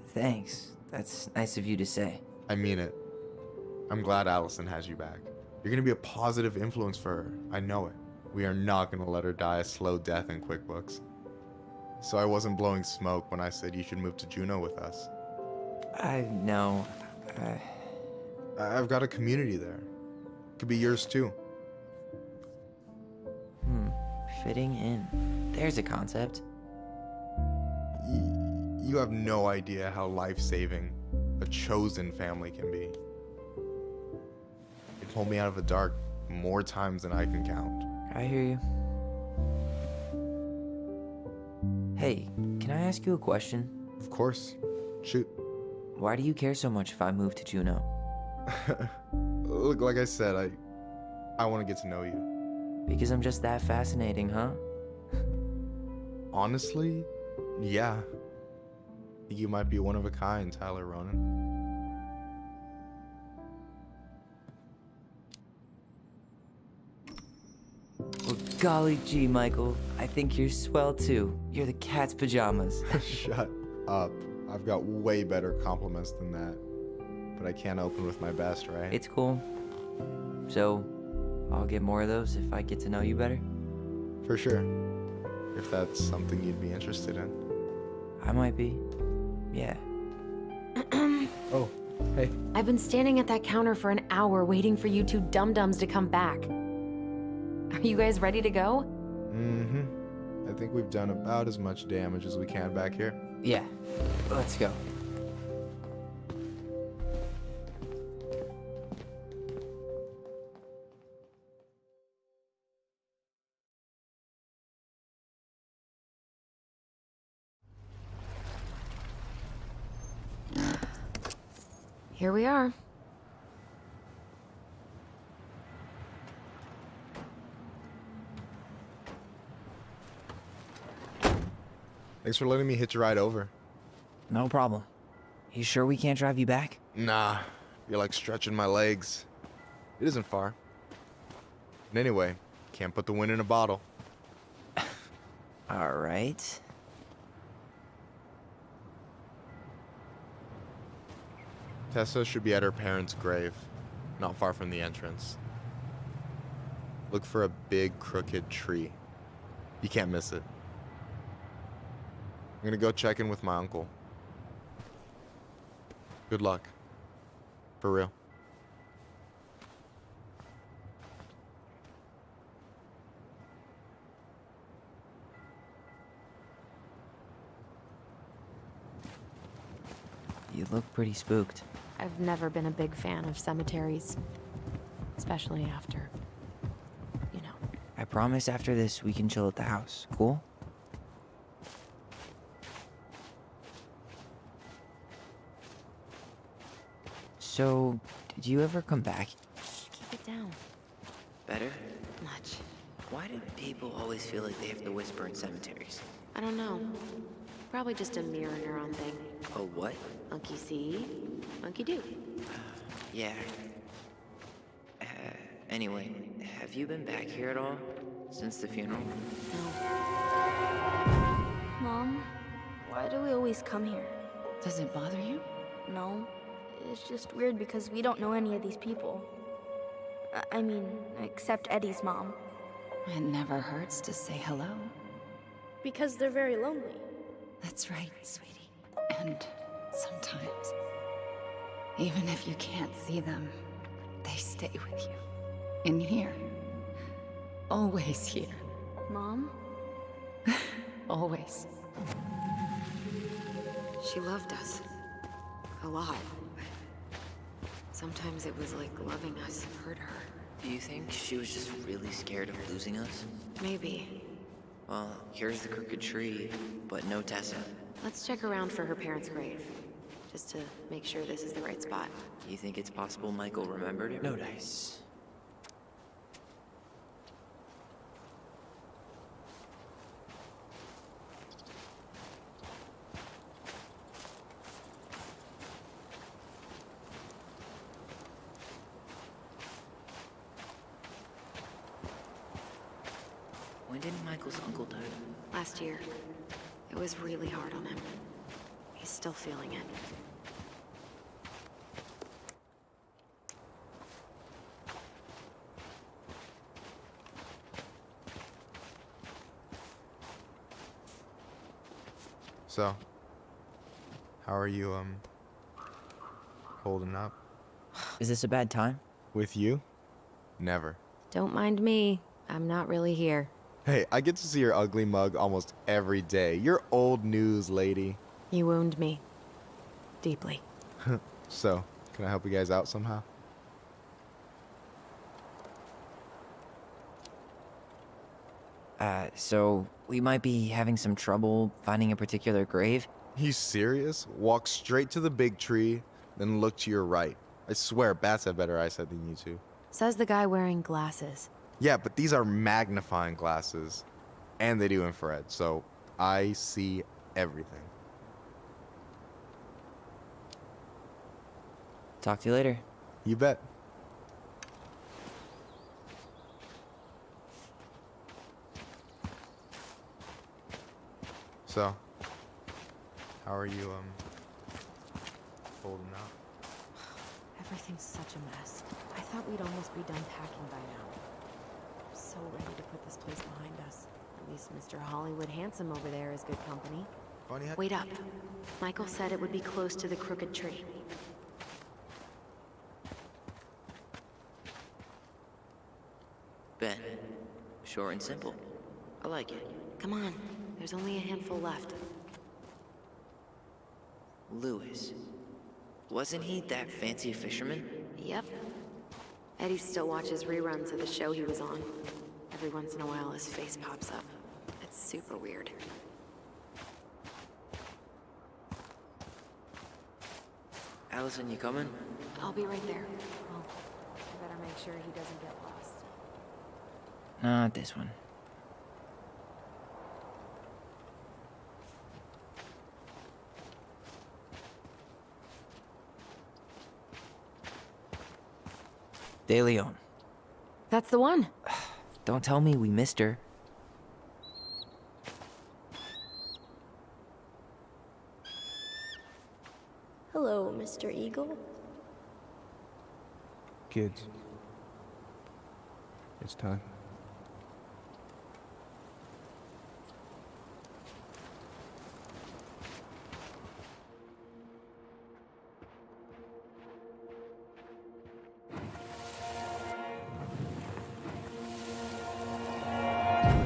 Thanks. That's nice of you to say. I mean it. I'm glad Alyson has you back. You're gonna be a positive influence for her. I know it. We are not gonna let her die a slow death in QuickBooks. So I wasn't blowing smoke when I said you should move to Juneau with us. I know. I've got a community there. Could be yours too. Fitting in. There's a concept. You have no idea how life-saving a chosen family can be. It pulled me out of the dark more times than I can count. I hear you. Hey, can I ask you a question? Of course. Shoot. Why do you care so much if I move to Juneau? Look, like I said, I want to get to know you. Because I'm just that fascinating, huh? Honestly, yeah. You might be one of a kind, Tyler Ronan. Well, golly gee, Michael. I think you're swell too. You're the cat's pajamas. Shut up. I've got way better compliments than that. But I can't open with my best, right? It's cool. So, I'll get more of those if I get to know you better? For sure. If that's something you'd be interested in. I might be. Yeah. Oh, hey. I've been standing at that counter for an hour waiting for you two dum-dums to come back. Are you guys ready to go? Mm-hmm. think we've done about as much damage as we can back here. Yeah, let's go. Here we are. Thanks for letting me hitch a ride over. No problem. You sure we can't drive you back? Nah, you're like stretching my legs. It isn't far. And anyway, can't put the wind in a bottle. All right. Tessa should be at her parents' grave, not far from the entrance. Look for a big crooked tree. You can't miss it. I'm gonna go check in with my uncle. Good luck. For real. You look pretty spooked. I've never been a big fan of cemeteries. Especially after, you know. I promise after this we can chill at the house. Cool? So, did you ever come back? Keep it down. Better? Much. Why do people always feel like they have to whisper in cemeteries? I don't know. Probably just a mirror neuron thing. Oh, what? Monkey see, monkey do. Yeah. Anyway, have you been back here at all? Since the funeral? Mom, why do we always come here? Does it bother you? No. It's just weird because we don't know any of these people. I mean, except Eddie's mom. It never hurts to say hello. Because they're very lonely. That's right, sweetie. And sometimes, even if you can't see them, they stay with you. In here. Always here. Mom? Always. She loved us. A lot. Sometimes it was like loving us hurt her. Do you think she was just really scared of losing us? Maybe. Well, here's the crooked tree, but no Tessa. Let's check around for her parents' grave. Just to make sure this is the right spot. You think it's possible Michael remembered it? No dice. When did Michael's uncle die? Last year. It was really hard on him. He's still feeling it. So, how are you, holding up? Is this a bad time? With you? Never. Don't mind me. I'm not really here. Hey, I get to see your ugly mug almost every day. You're old news, lady. You wound me. Deeply. So, can I help you guys out somehow? So we might be having some trouble finding a particular grave? You serious? Walk straight to the big tree, then look to your right. I swear, bats have better eyesight than you two. Says the guy wearing glasses. Yeah, but these are magnifying glasses. And they do infrared, so I see everything. Talk to you later. You bet. So, how are you, holding out? Everything's such a mess. I thought we'd almost be done packing by now. I'm so ready to put this place behind us. At least Mr. Hollywood Handsome over there is good company. Funny how- Wait up. Michael said it would be close to the crooked tree. Ben. Short and simple. I like it. Come on, there's only a handful left. Lewis. Wasn't he that fancy fisherman? Yep. Eddie still watches reruns of the show he was on. Every once in a while, his face pops up. It's super weird. Alyson, you coming? I'll be right there. Well, I better make sure he doesn't get lost. Not this one. De Leon. That's the one. Don't tell me we missed her. Hello, Mr. Eagle. Kids. It's time.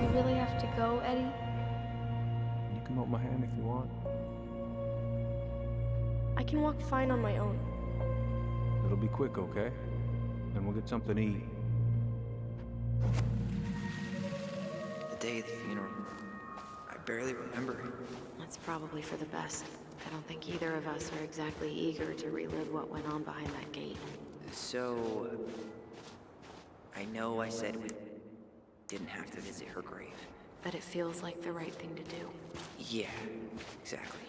We really have to go, Eddie? You can hold my hand if you want. I can walk fine on my own. It'll be quick, okay? Then we'll get something to eat. The day of the funeral. I barely remember it. That's probably for the best. I don't think either of us are exactly eager to relive what went on behind that gate. So... I know I said we didn't have to visit her grave. But it feels like the right thing to do. Yeah, exactly.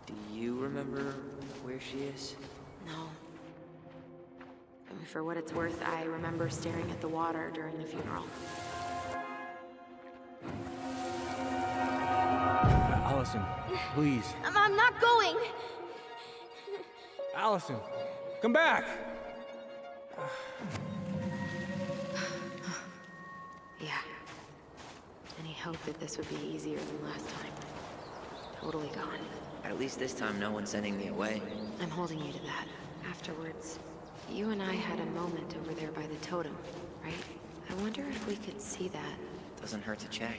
Do you remember where she is? No. I mean, for what it's worth, I remember staring at the water during the funeral. Alyson, please. I'm not going! Alyson, come back! Yeah. Any hope that this would be easier than last time? Totally gone. At least this time no one's sending me away. I'm holding you to that. Afterwards, you and I had a moment over there by the totem, right? I wonder if we could see that. Doesn't hurt to check.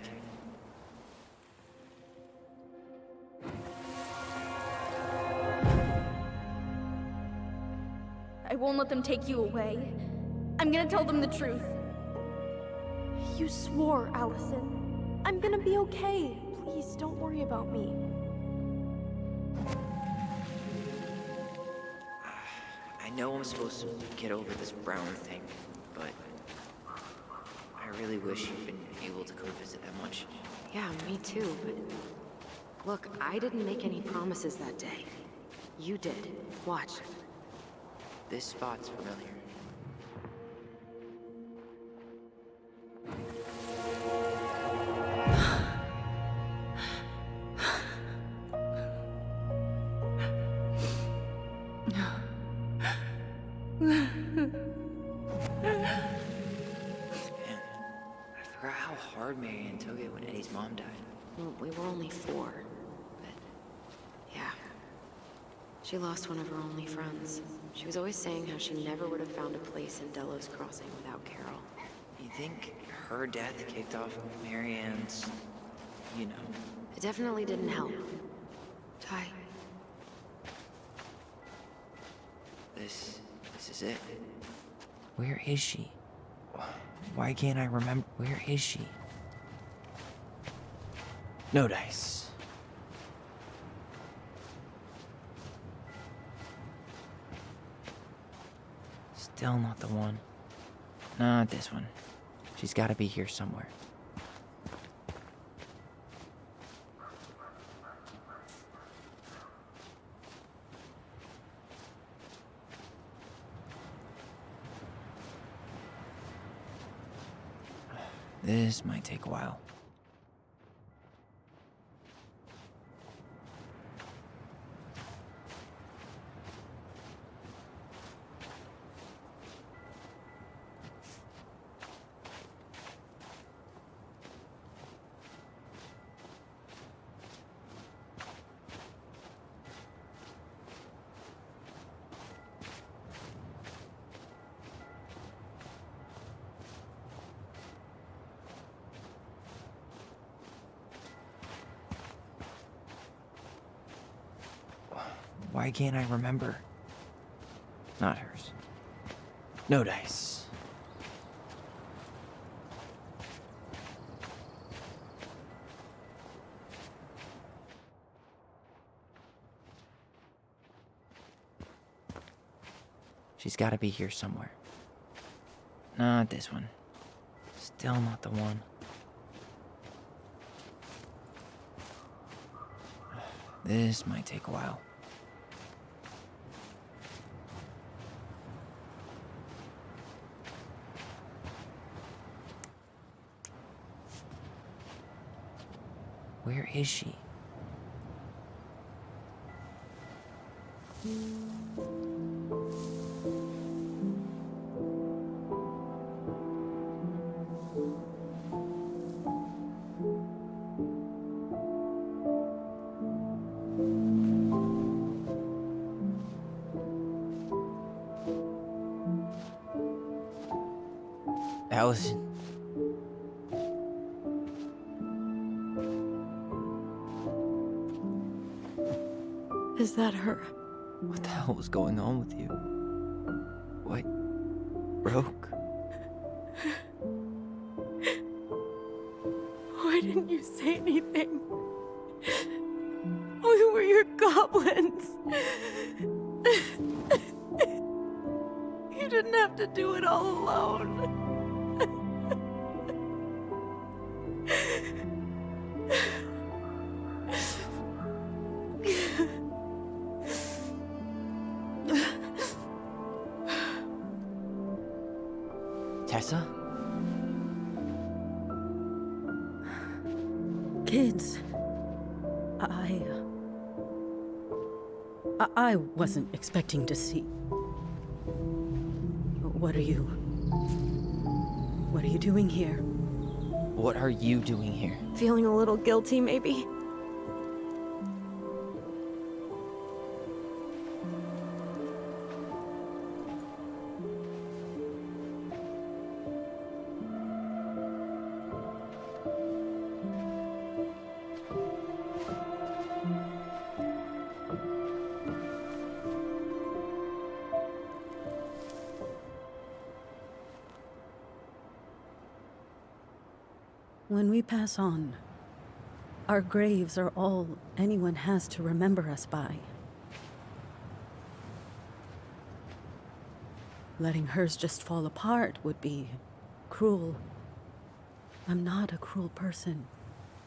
I won't let them take you away. I'm gonna tell them the truth. You swore, Alyson. I'm gonna be okay. Please, don't worry about me. I know I'm supposed to get over this Brown thing, but I really wish you'd been able to come visit that much. Yeah, me too, but... Look, I didn't make any promises that day. You did. Watch. This spot's familiar. I forgot how hard Marianne took it when Eddie's mom died. Well, we were only 4, but... Yeah. She lost one of her only friends. She was always saying how she never would have found a place in Delos Crossing without Carol. You think her death kicked off Marianne's, you know? It definitely didn't help. Ty. This is it. Where is she? Why can't I remember? Where is she? No dice. Still not the one. Not this one. She's gotta be here somewhere. This might take a while. Why can't I remember? Not hers. No dice. She's gotta be here somewhere. Not this one. Still not the one. This might take a while. Where is she? Alyson. Is that her? What the hell was going on with you? What broke? Why didn't you say anything? We were your goblins. You didn't have to do it all alone. Tessa? Kids, I wasn't expecting to see. What are you doing here? What are you doing here? Feeling a little guilty, maybe? When we pass on, our graves are all anyone has to remember us by. Letting hers just fall apart would be cruel. I'm not a cruel person.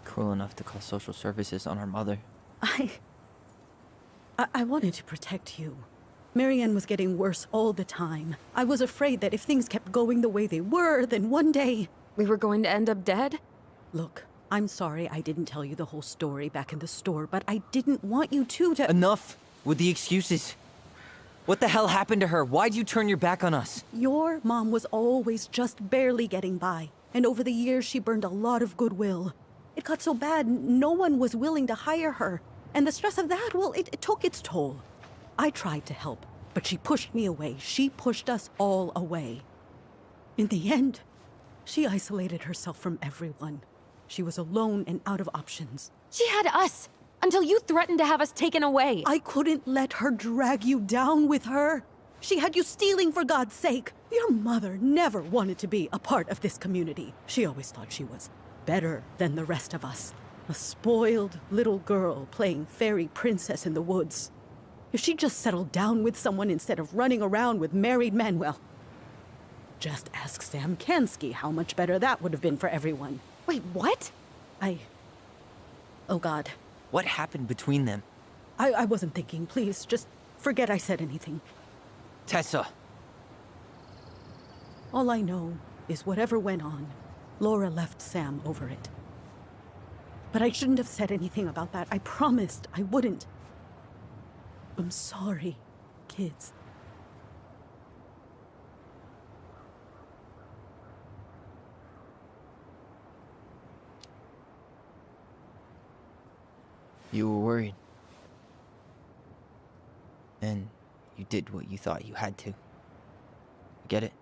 Cruel enough to call social services on our mother. I wanted to protect you. Marianne was getting worse all the time. I was afraid that if things kept going the way they were, then one day... We were going to end up dead? Look, I'm sorry I didn't tell you the whole story back in the store, but I didn't want you to... Enough with the excuses. What the hell happened to her? Why'd you turn your back on us? Your mom was always just barely getting by, and over the years she burned a lot of goodwill. It got so bad, no one was willing to hire her, and the stress of that, well, it took its toll. I tried to help, but she pushed me away. She pushed us all away. In the end, she isolated herself from everyone. She was alone and out of options. She had us, until you threatened to have us taken away. I couldn't let her drag you down with her. She had you stealing for God's sake. Your mother never wanted to be a part of this community. She always thought she was better than the rest of us. A spoiled little girl playing fairy princess in the woods. If she just settled down with someone instead of running around with married men, well, just ask Sam Kansky how much better that would have been for everyone. Wait, what? Oh God. What happened between them? I wasn't thinking. Please, just forget I said anything. Tessa! All I know is whatever went on, Laura left Sam over it. But I shouldn't have said anything about that. I promised I wouldn't. I'm sorry, kids. You were worried. And you did what you thought you had to. I get it.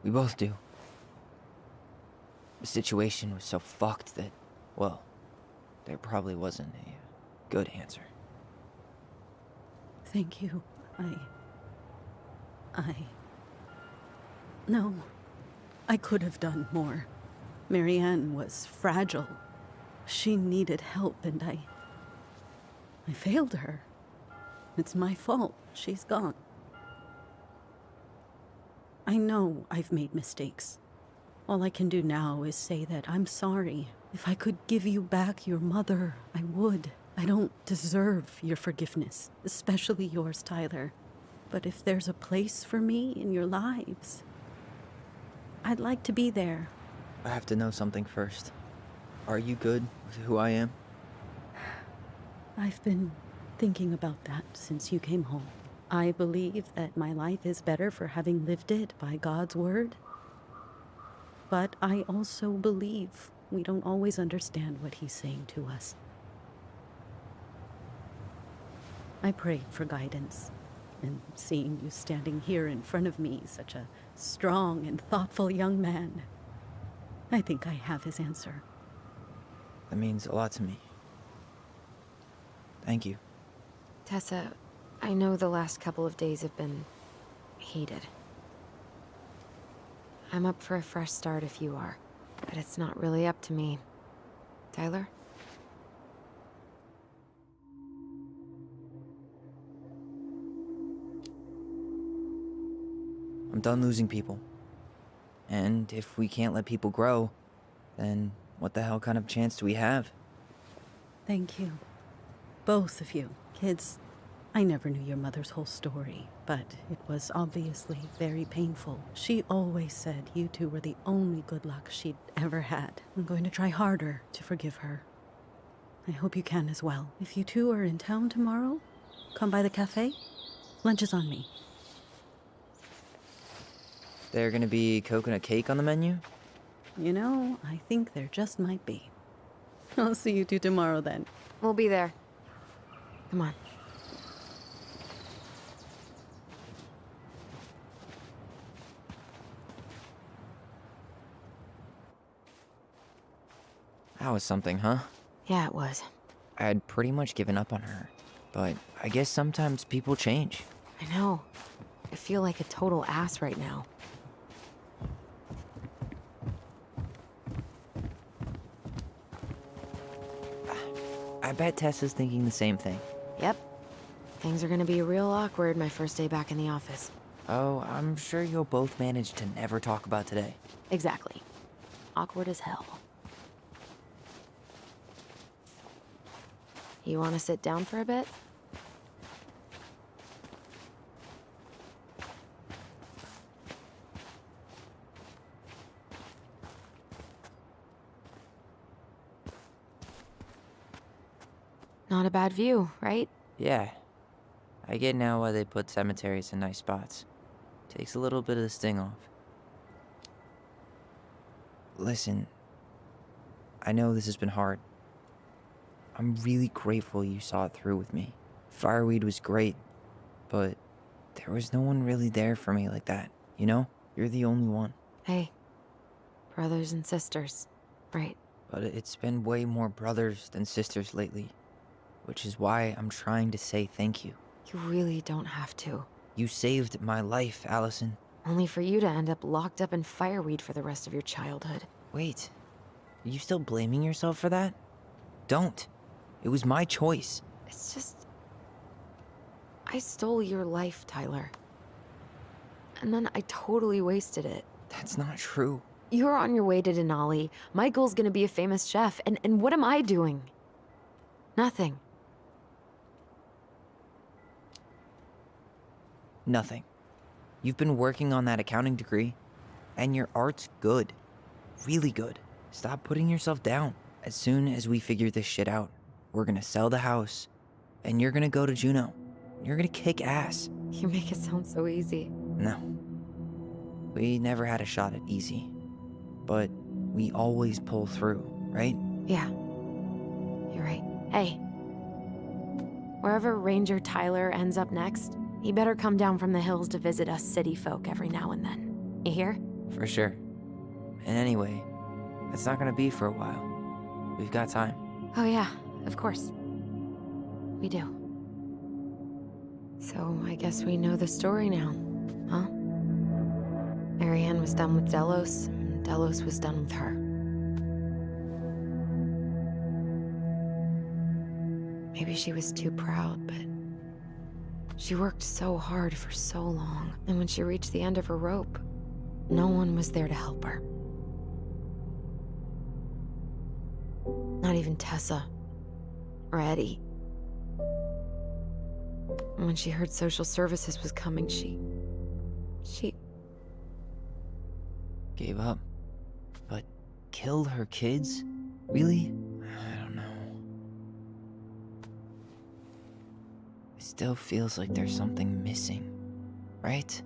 We both do. The situation was so fucked that, well, there probably wasn't a good answer. Thank you. No. I could have done more. Marianne was fragile. She needed help, and I failed her. It's my fault. She's gone. I know I've made mistakes. All I can do now is say that I'm sorry. If I could give you back your mother, I would. I don't deserve your forgiveness, especially yours, Tyler. But if there's a place for me in your lives, I'd like to be there. I have to know something first. Are you good with who I am? I've been thinking about that since you came home. I believe that my life is better for having lived it by God's word. But I also believe we don't always understand what He's saying to us. I prayed for guidance, and seeing you standing here in front of me, such a strong and thoughtful young man, I think I have His answer. That means a lot to me. Thank you. Tessa, I know the last couple of days have been heated. I'm up for a fresh start if you are, but it's not really up to me. Tyler? I'm done losing people. And if we can't let people grow, then what the hell kind of chance do we have? Thank you. Both of you. Kids, I never knew your mother's whole story, but it was obviously very painful. She always said you two were the only good luck she'd ever had. I'm going to try harder to forgive her. I hope you can as well. If you two are in town tomorrow, come by the cafe. Lunch is on me. There gonna be coconut cake on the menu? You know, I think there just might be. I'll see you two tomorrow then. We'll be there. Come on. That was something, huh? Yeah, it was. I had pretty much given up on her, but I guess sometimes people change. I know. I feel like a total ass right now. I bet Tessa's thinking the same thing. Yep. Things are gonna be real awkward my first day back in the office. Oh, I'm sure you'll both manage to never talk about today. Exactly. Awkward as hell. You wanna sit down for a bit? Not a bad view, right? Yeah. I get now why they put cemeteries in nice spots. Takes a little bit of the sting off. Listen, I know this has been hard. I'm really grateful you saw it through with me. Fireweed was great, but there was no one really there for me like that, you know? You're the only one. Hey, brothers and sisters, right? But it's been way more brothers than sisters lately, which is why I'm trying to say thank you. You really don't have to. You saved my life, Alyson. Only for you to end up locked up in fireweed for the rest of your childhood. Wait, are you still blaming yourself for that? Don't. It was my choice. It's just... I stole your life, Tyler. And then I totally wasted it. That's not true. You're on your way to Denali. Michael's gonna be a famous chef, and what am I doing? Nothing. Nothing. You've been working on that accounting degree, and your art's good. Really good. Stop putting yourself down. As soon as we figure this shit out, we're gonna sell the house, and you're gonna go to Juneau. You're gonna kick ass. You make it sound so easy. No. We never had a shot at easy. But we always pull through, right? Yeah. You're right. Hey. Wherever Ranger Tyler ends up next, he better come down from the hills to visit us city folk every now and then. You hear? For sure. And anyway, that's not gonna be for a while. We've got time. Oh yeah, of course. We do. So I guess we know the story now, huh? Marianne was done with Delos, and Delos was done with her. Maybe she was too proud, but she worked so hard for so long, and when she reached the end of her rope, no one was there to help her. Not even Tessa or Eddie. And when she heard social services was coming, she Gave up. But killed her kids? Really? I don't know. It still feels like there's something missing, right?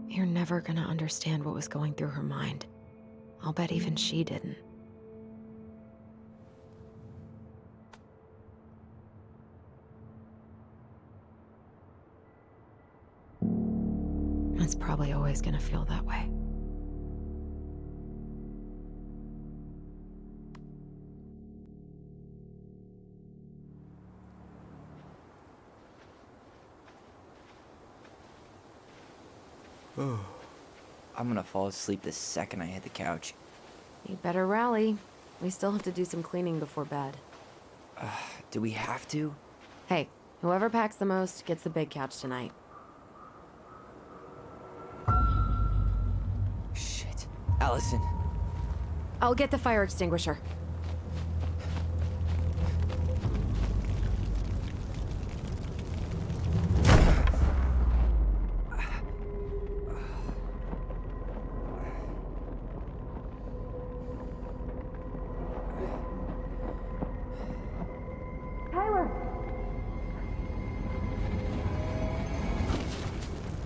You're never gonna understand what was going through her mind. I'll bet even she didn't. It's probably always gonna feel that way. I'm gonna fall asleep the second I hit the couch. You better rally. We still have to do some cleaning before bed. Do we have to? Hey, whoever packs the most gets the big couch tonight. Shit. Alyson. I'll get the fire extinguisher.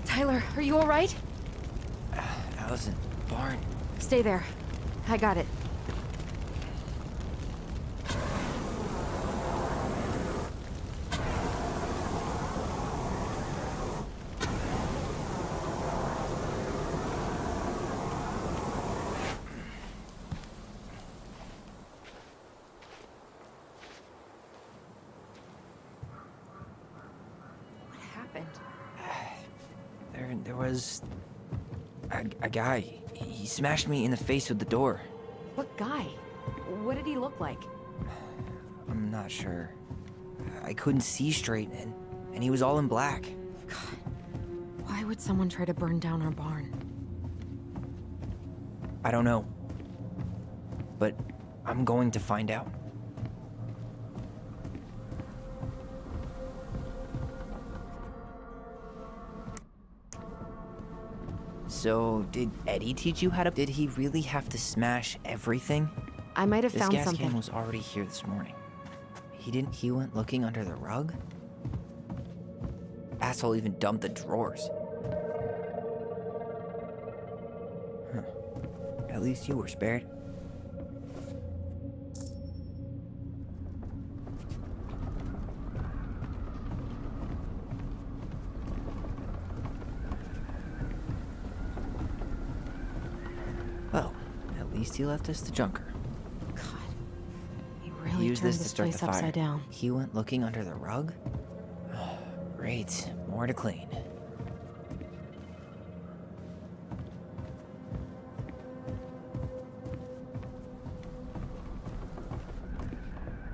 Tyler, are you all right? Alyson, barn. Stay there. I got it. What happened? There was a guy. He smashed me in the face with the door. What guy? What did he look like? I'm not sure. I couldn't see straight, and he was all in black. God, why would someone try to burn down our barn? I don't know. But I'm going to find out. So, did Eddie teach you how to... Did he really have to smash everything? I might have found This gas something. can was already here this morning. He went looking under the rug? Asshole even dumped the drawers. Huh. At least you were spared. Well, at least he left us the junker. God, he really Use turned this to this start place the fire. upside down. He went looking under the rug? Great, more to clean.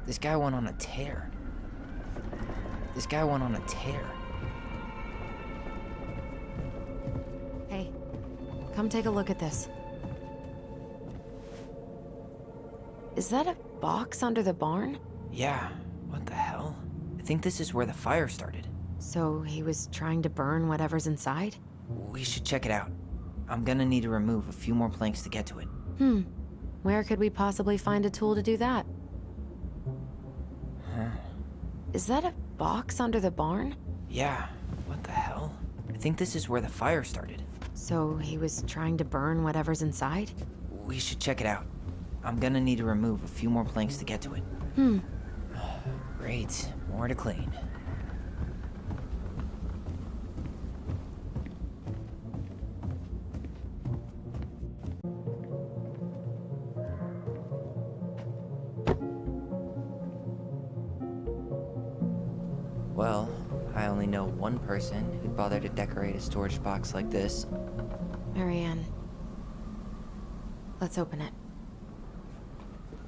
This guy went on a tear. Hey, come take a look at this. Is that a box under the barn? Yeah, what the hell? I think this is where the fire started. So he was trying to burn whatever's inside? We should check it out. I'm gonna need to remove a few more planks to get to it. Where could we possibly find a tool to do that? Huh? Is that a box under the barn? Yeah, what the hell? I think this is where the fire started. So he was trying to burn whatever's inside? We should check it out. I'm gonna need to remove a few more planks to get to it. Great, more to clean. Well, I only know one person who'd bother to decorate a storage box like this. Marianne. Let's open it.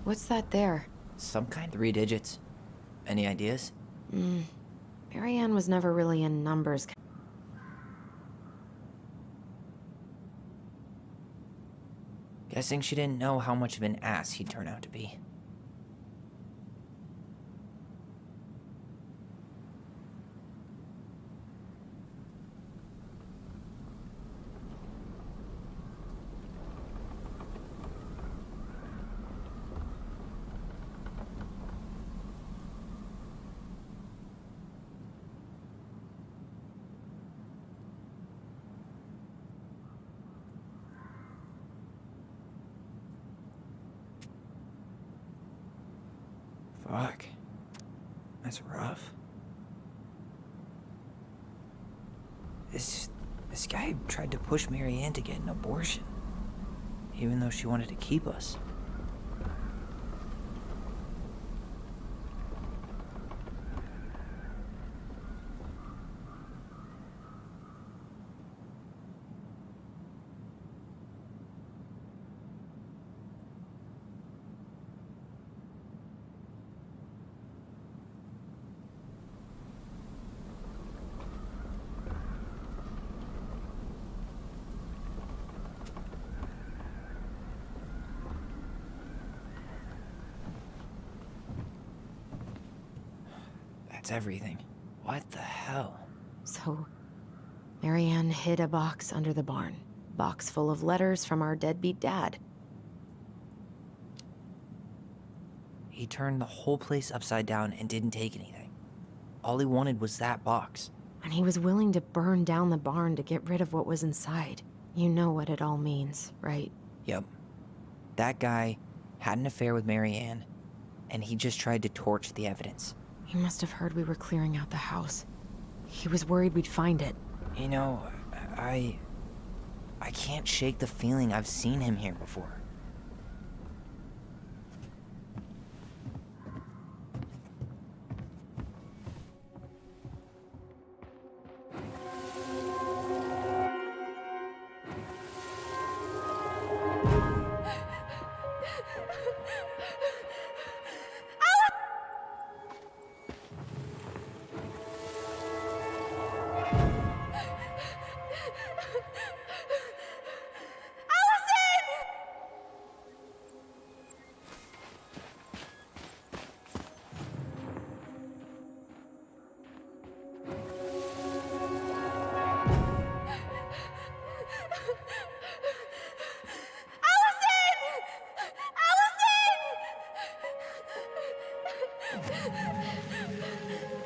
What's that there? Some kind. 3 digits. Any ideas? Marianne was never really in numbers. Guessing she didn't know how much of an ass he'd turn out to be. Fuck. That's rough. This guy tried to push Marianne to get an abortion, even though she wanted to keep us. That's everything. What the hell? So, Marianne hid a box under the barn. Box full of letters from our deadbeat dad. He turned the whole place upside down and didn't take anything. All he wanted was that box. And he was willing to burn down the barn to get rid of what was inside. You know what it all means, right? Yep. That guy had an affair with Marianne, and he just tried to torch the evidence. He must have heard we were clearing out the house. He was worried we'd find it. You know, I can't shake the feeling I've seen him here before.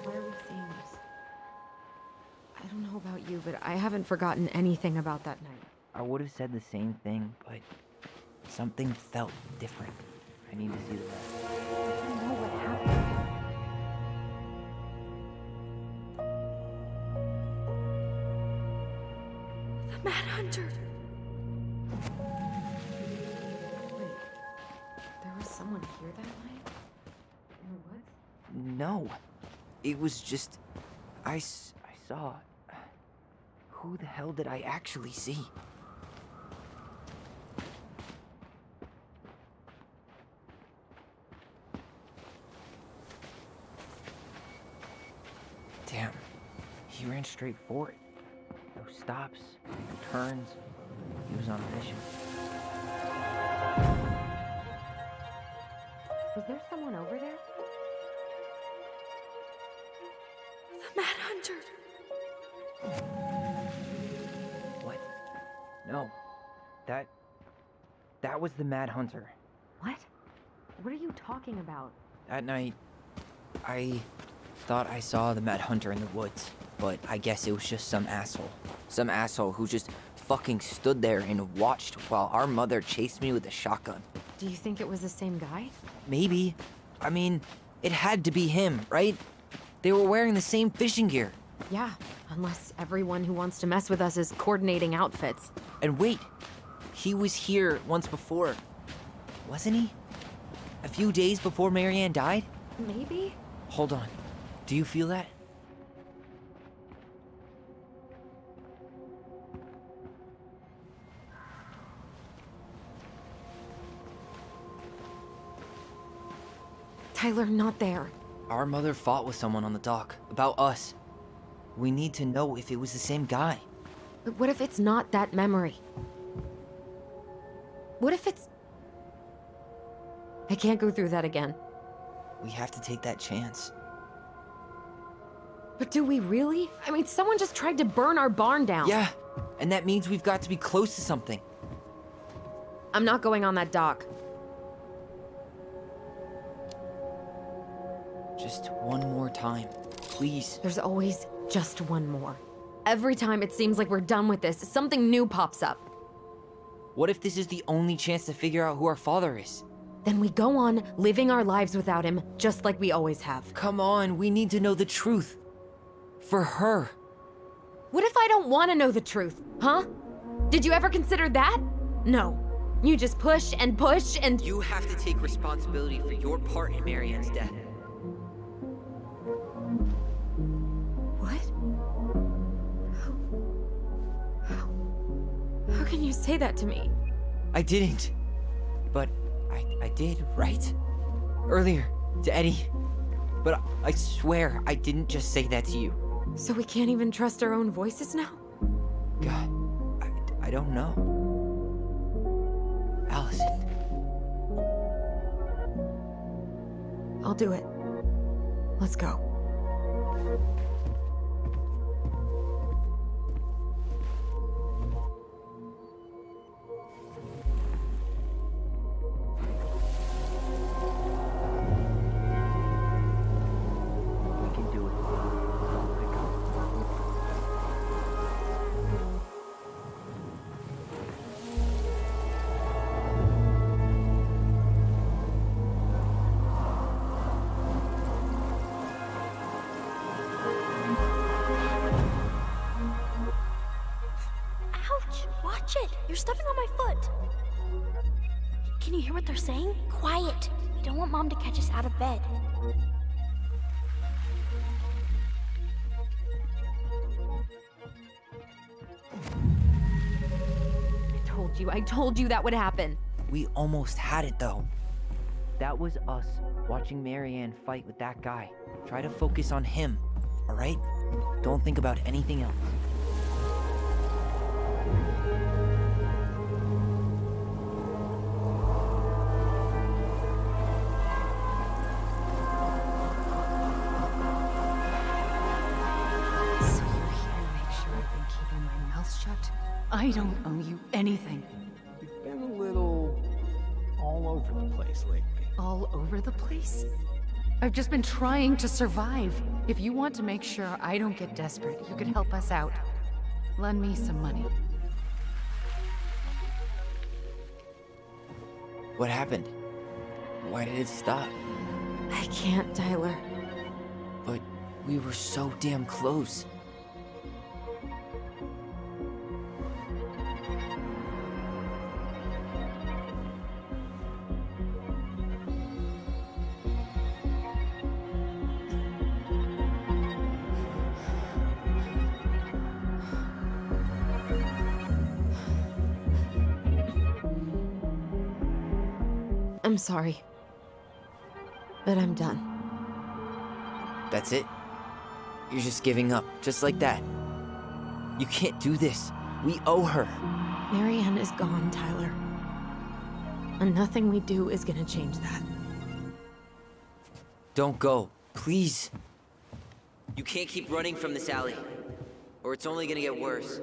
Why are we seeing this? I don't know about you, but I haven't forgotten anything about that night. I would have said the same thing, but something felt different. I need to see the rest. I don't know what happened. The Mad Hunter. Wait, there was someone here that night? In the woods? No. It was just... I saw... Who the hell did I actually see? Damn. He ran straight for it. No stops, no turns. He was on a mission. Was there someone over there? The Mad Hunter. What? No. That was the Mad Hunter. What? What are you talking about? That night, I thought I saw the Mad Hunter in the woods, but I guess it was just some asshole. Some asshole who just fucking stood there and watched while our mother chased me with a shotgun. Do you think it was the same guy? Maybe. I mean, it had to be him, right? They were wearing the same fishing gear. Yeah, unless everyone who wants to mess with us is coordinating outfits. And wait, he was here once before, wasn't he? A few days before Marianne died? Maybe? Hold on. Do you feel that? Tyler, not there. Our mother fought with someone on the dock about us. We need to know if it was the same guy. But what if it's not that memory? What if it's... I can't go through that again. We have to take that chance. But do we really? I mean, someone just tried to burn our barn down. Yeah, and that means we've got to be close to something. I'm not going on that dock. Just one more time, please. There's always just one more. Every time it seems like we're done with this, something new pops up. What if this is the only chance to figure out who our father is? Then we go on living our lives without him, just like we always have. Come on, we need to know the truth. For her. What if I don't want to know the truth, huh? Did you ever consider that? No. You just push and push and... You have to take responsibility for your part in Marianne's death. What? How can you say that to me? I didn't. But I did, right? Earlier, to Eddie. But I swear I didn't just say that to you. So we can't even trust our own voices now? God, I don't know. Alyson. I'll do it. Let's go. You're stepping on my foot. Can you hear what they're saying? Quiet. We don't want Mom to catch us out of bed. I told you that would happen. We almost had it, though. That was us watching Marianne fight with that guy. Try to focus on him, all right? Don't think about anything else. So you're here to make sure I've been keeping my mouth shut? I don't owe you anything. You've been a little all over the place lately. All over the place? I've just been trying to survive. If you want to make sure I don't get desperate, you could help us out. Lend me some money. What happened? Why did it stop? I can't, Tyler. But we were so damn close. I'm sorry. But I'm done. That's it? You're just giving up, just like that. You can't do this. We owe her. Marianne is gone, Tyler. And nothing we do is gonna change that. Don't go, please. You can't keep running from this alley, or it's only gonna get worse.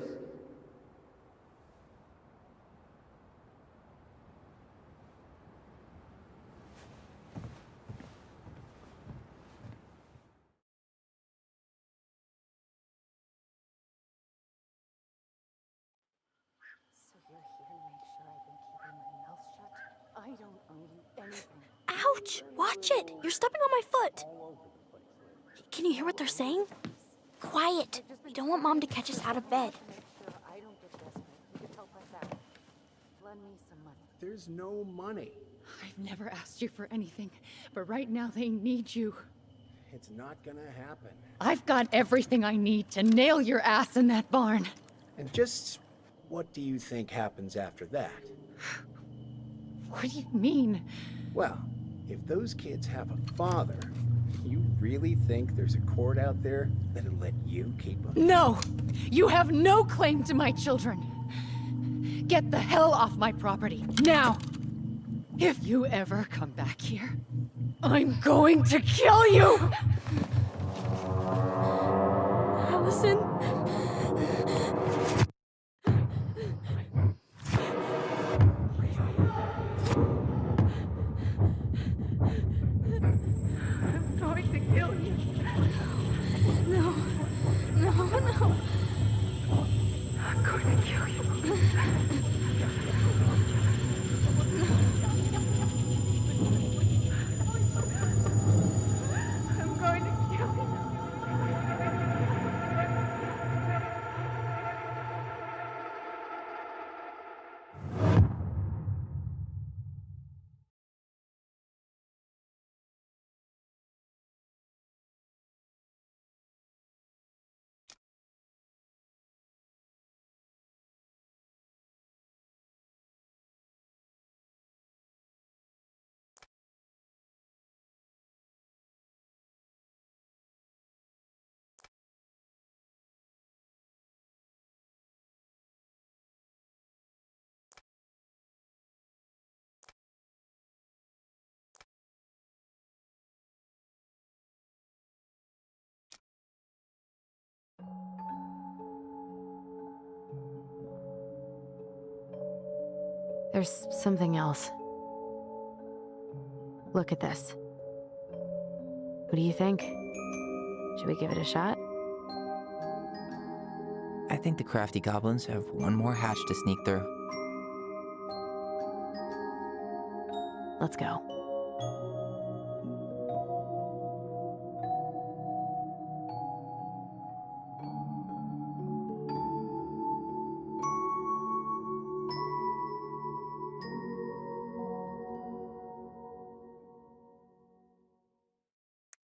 I don't owe you anything. Ouch! Watch it! You're stepping on my foot. Can you hear what they're saying? Quiet. We don't want Mom to catch us out of bed. I don't get desperate. You could help us out. Lend me some money. There's no money. I've never asked you for anything, but right now they need you. It's not gonna happen. I've got everything I need to nail your ass in that barn. And just what do you think happens after that? What do you mean? Well, If those kids have a father, you really think there's a court out there that'll let you keep them? No! You have no claim to my children! Get the hell off my property, now! If you ever come back here, I'm going to kill you! Alyson? I'm going to kill you. No. No, no. I'm going to kill you. I'm going to kill you. There's something else. Look at this. What do you think? Should we give it a shot? I think the crafty goblins have one more hatch to sneak through. Let's go.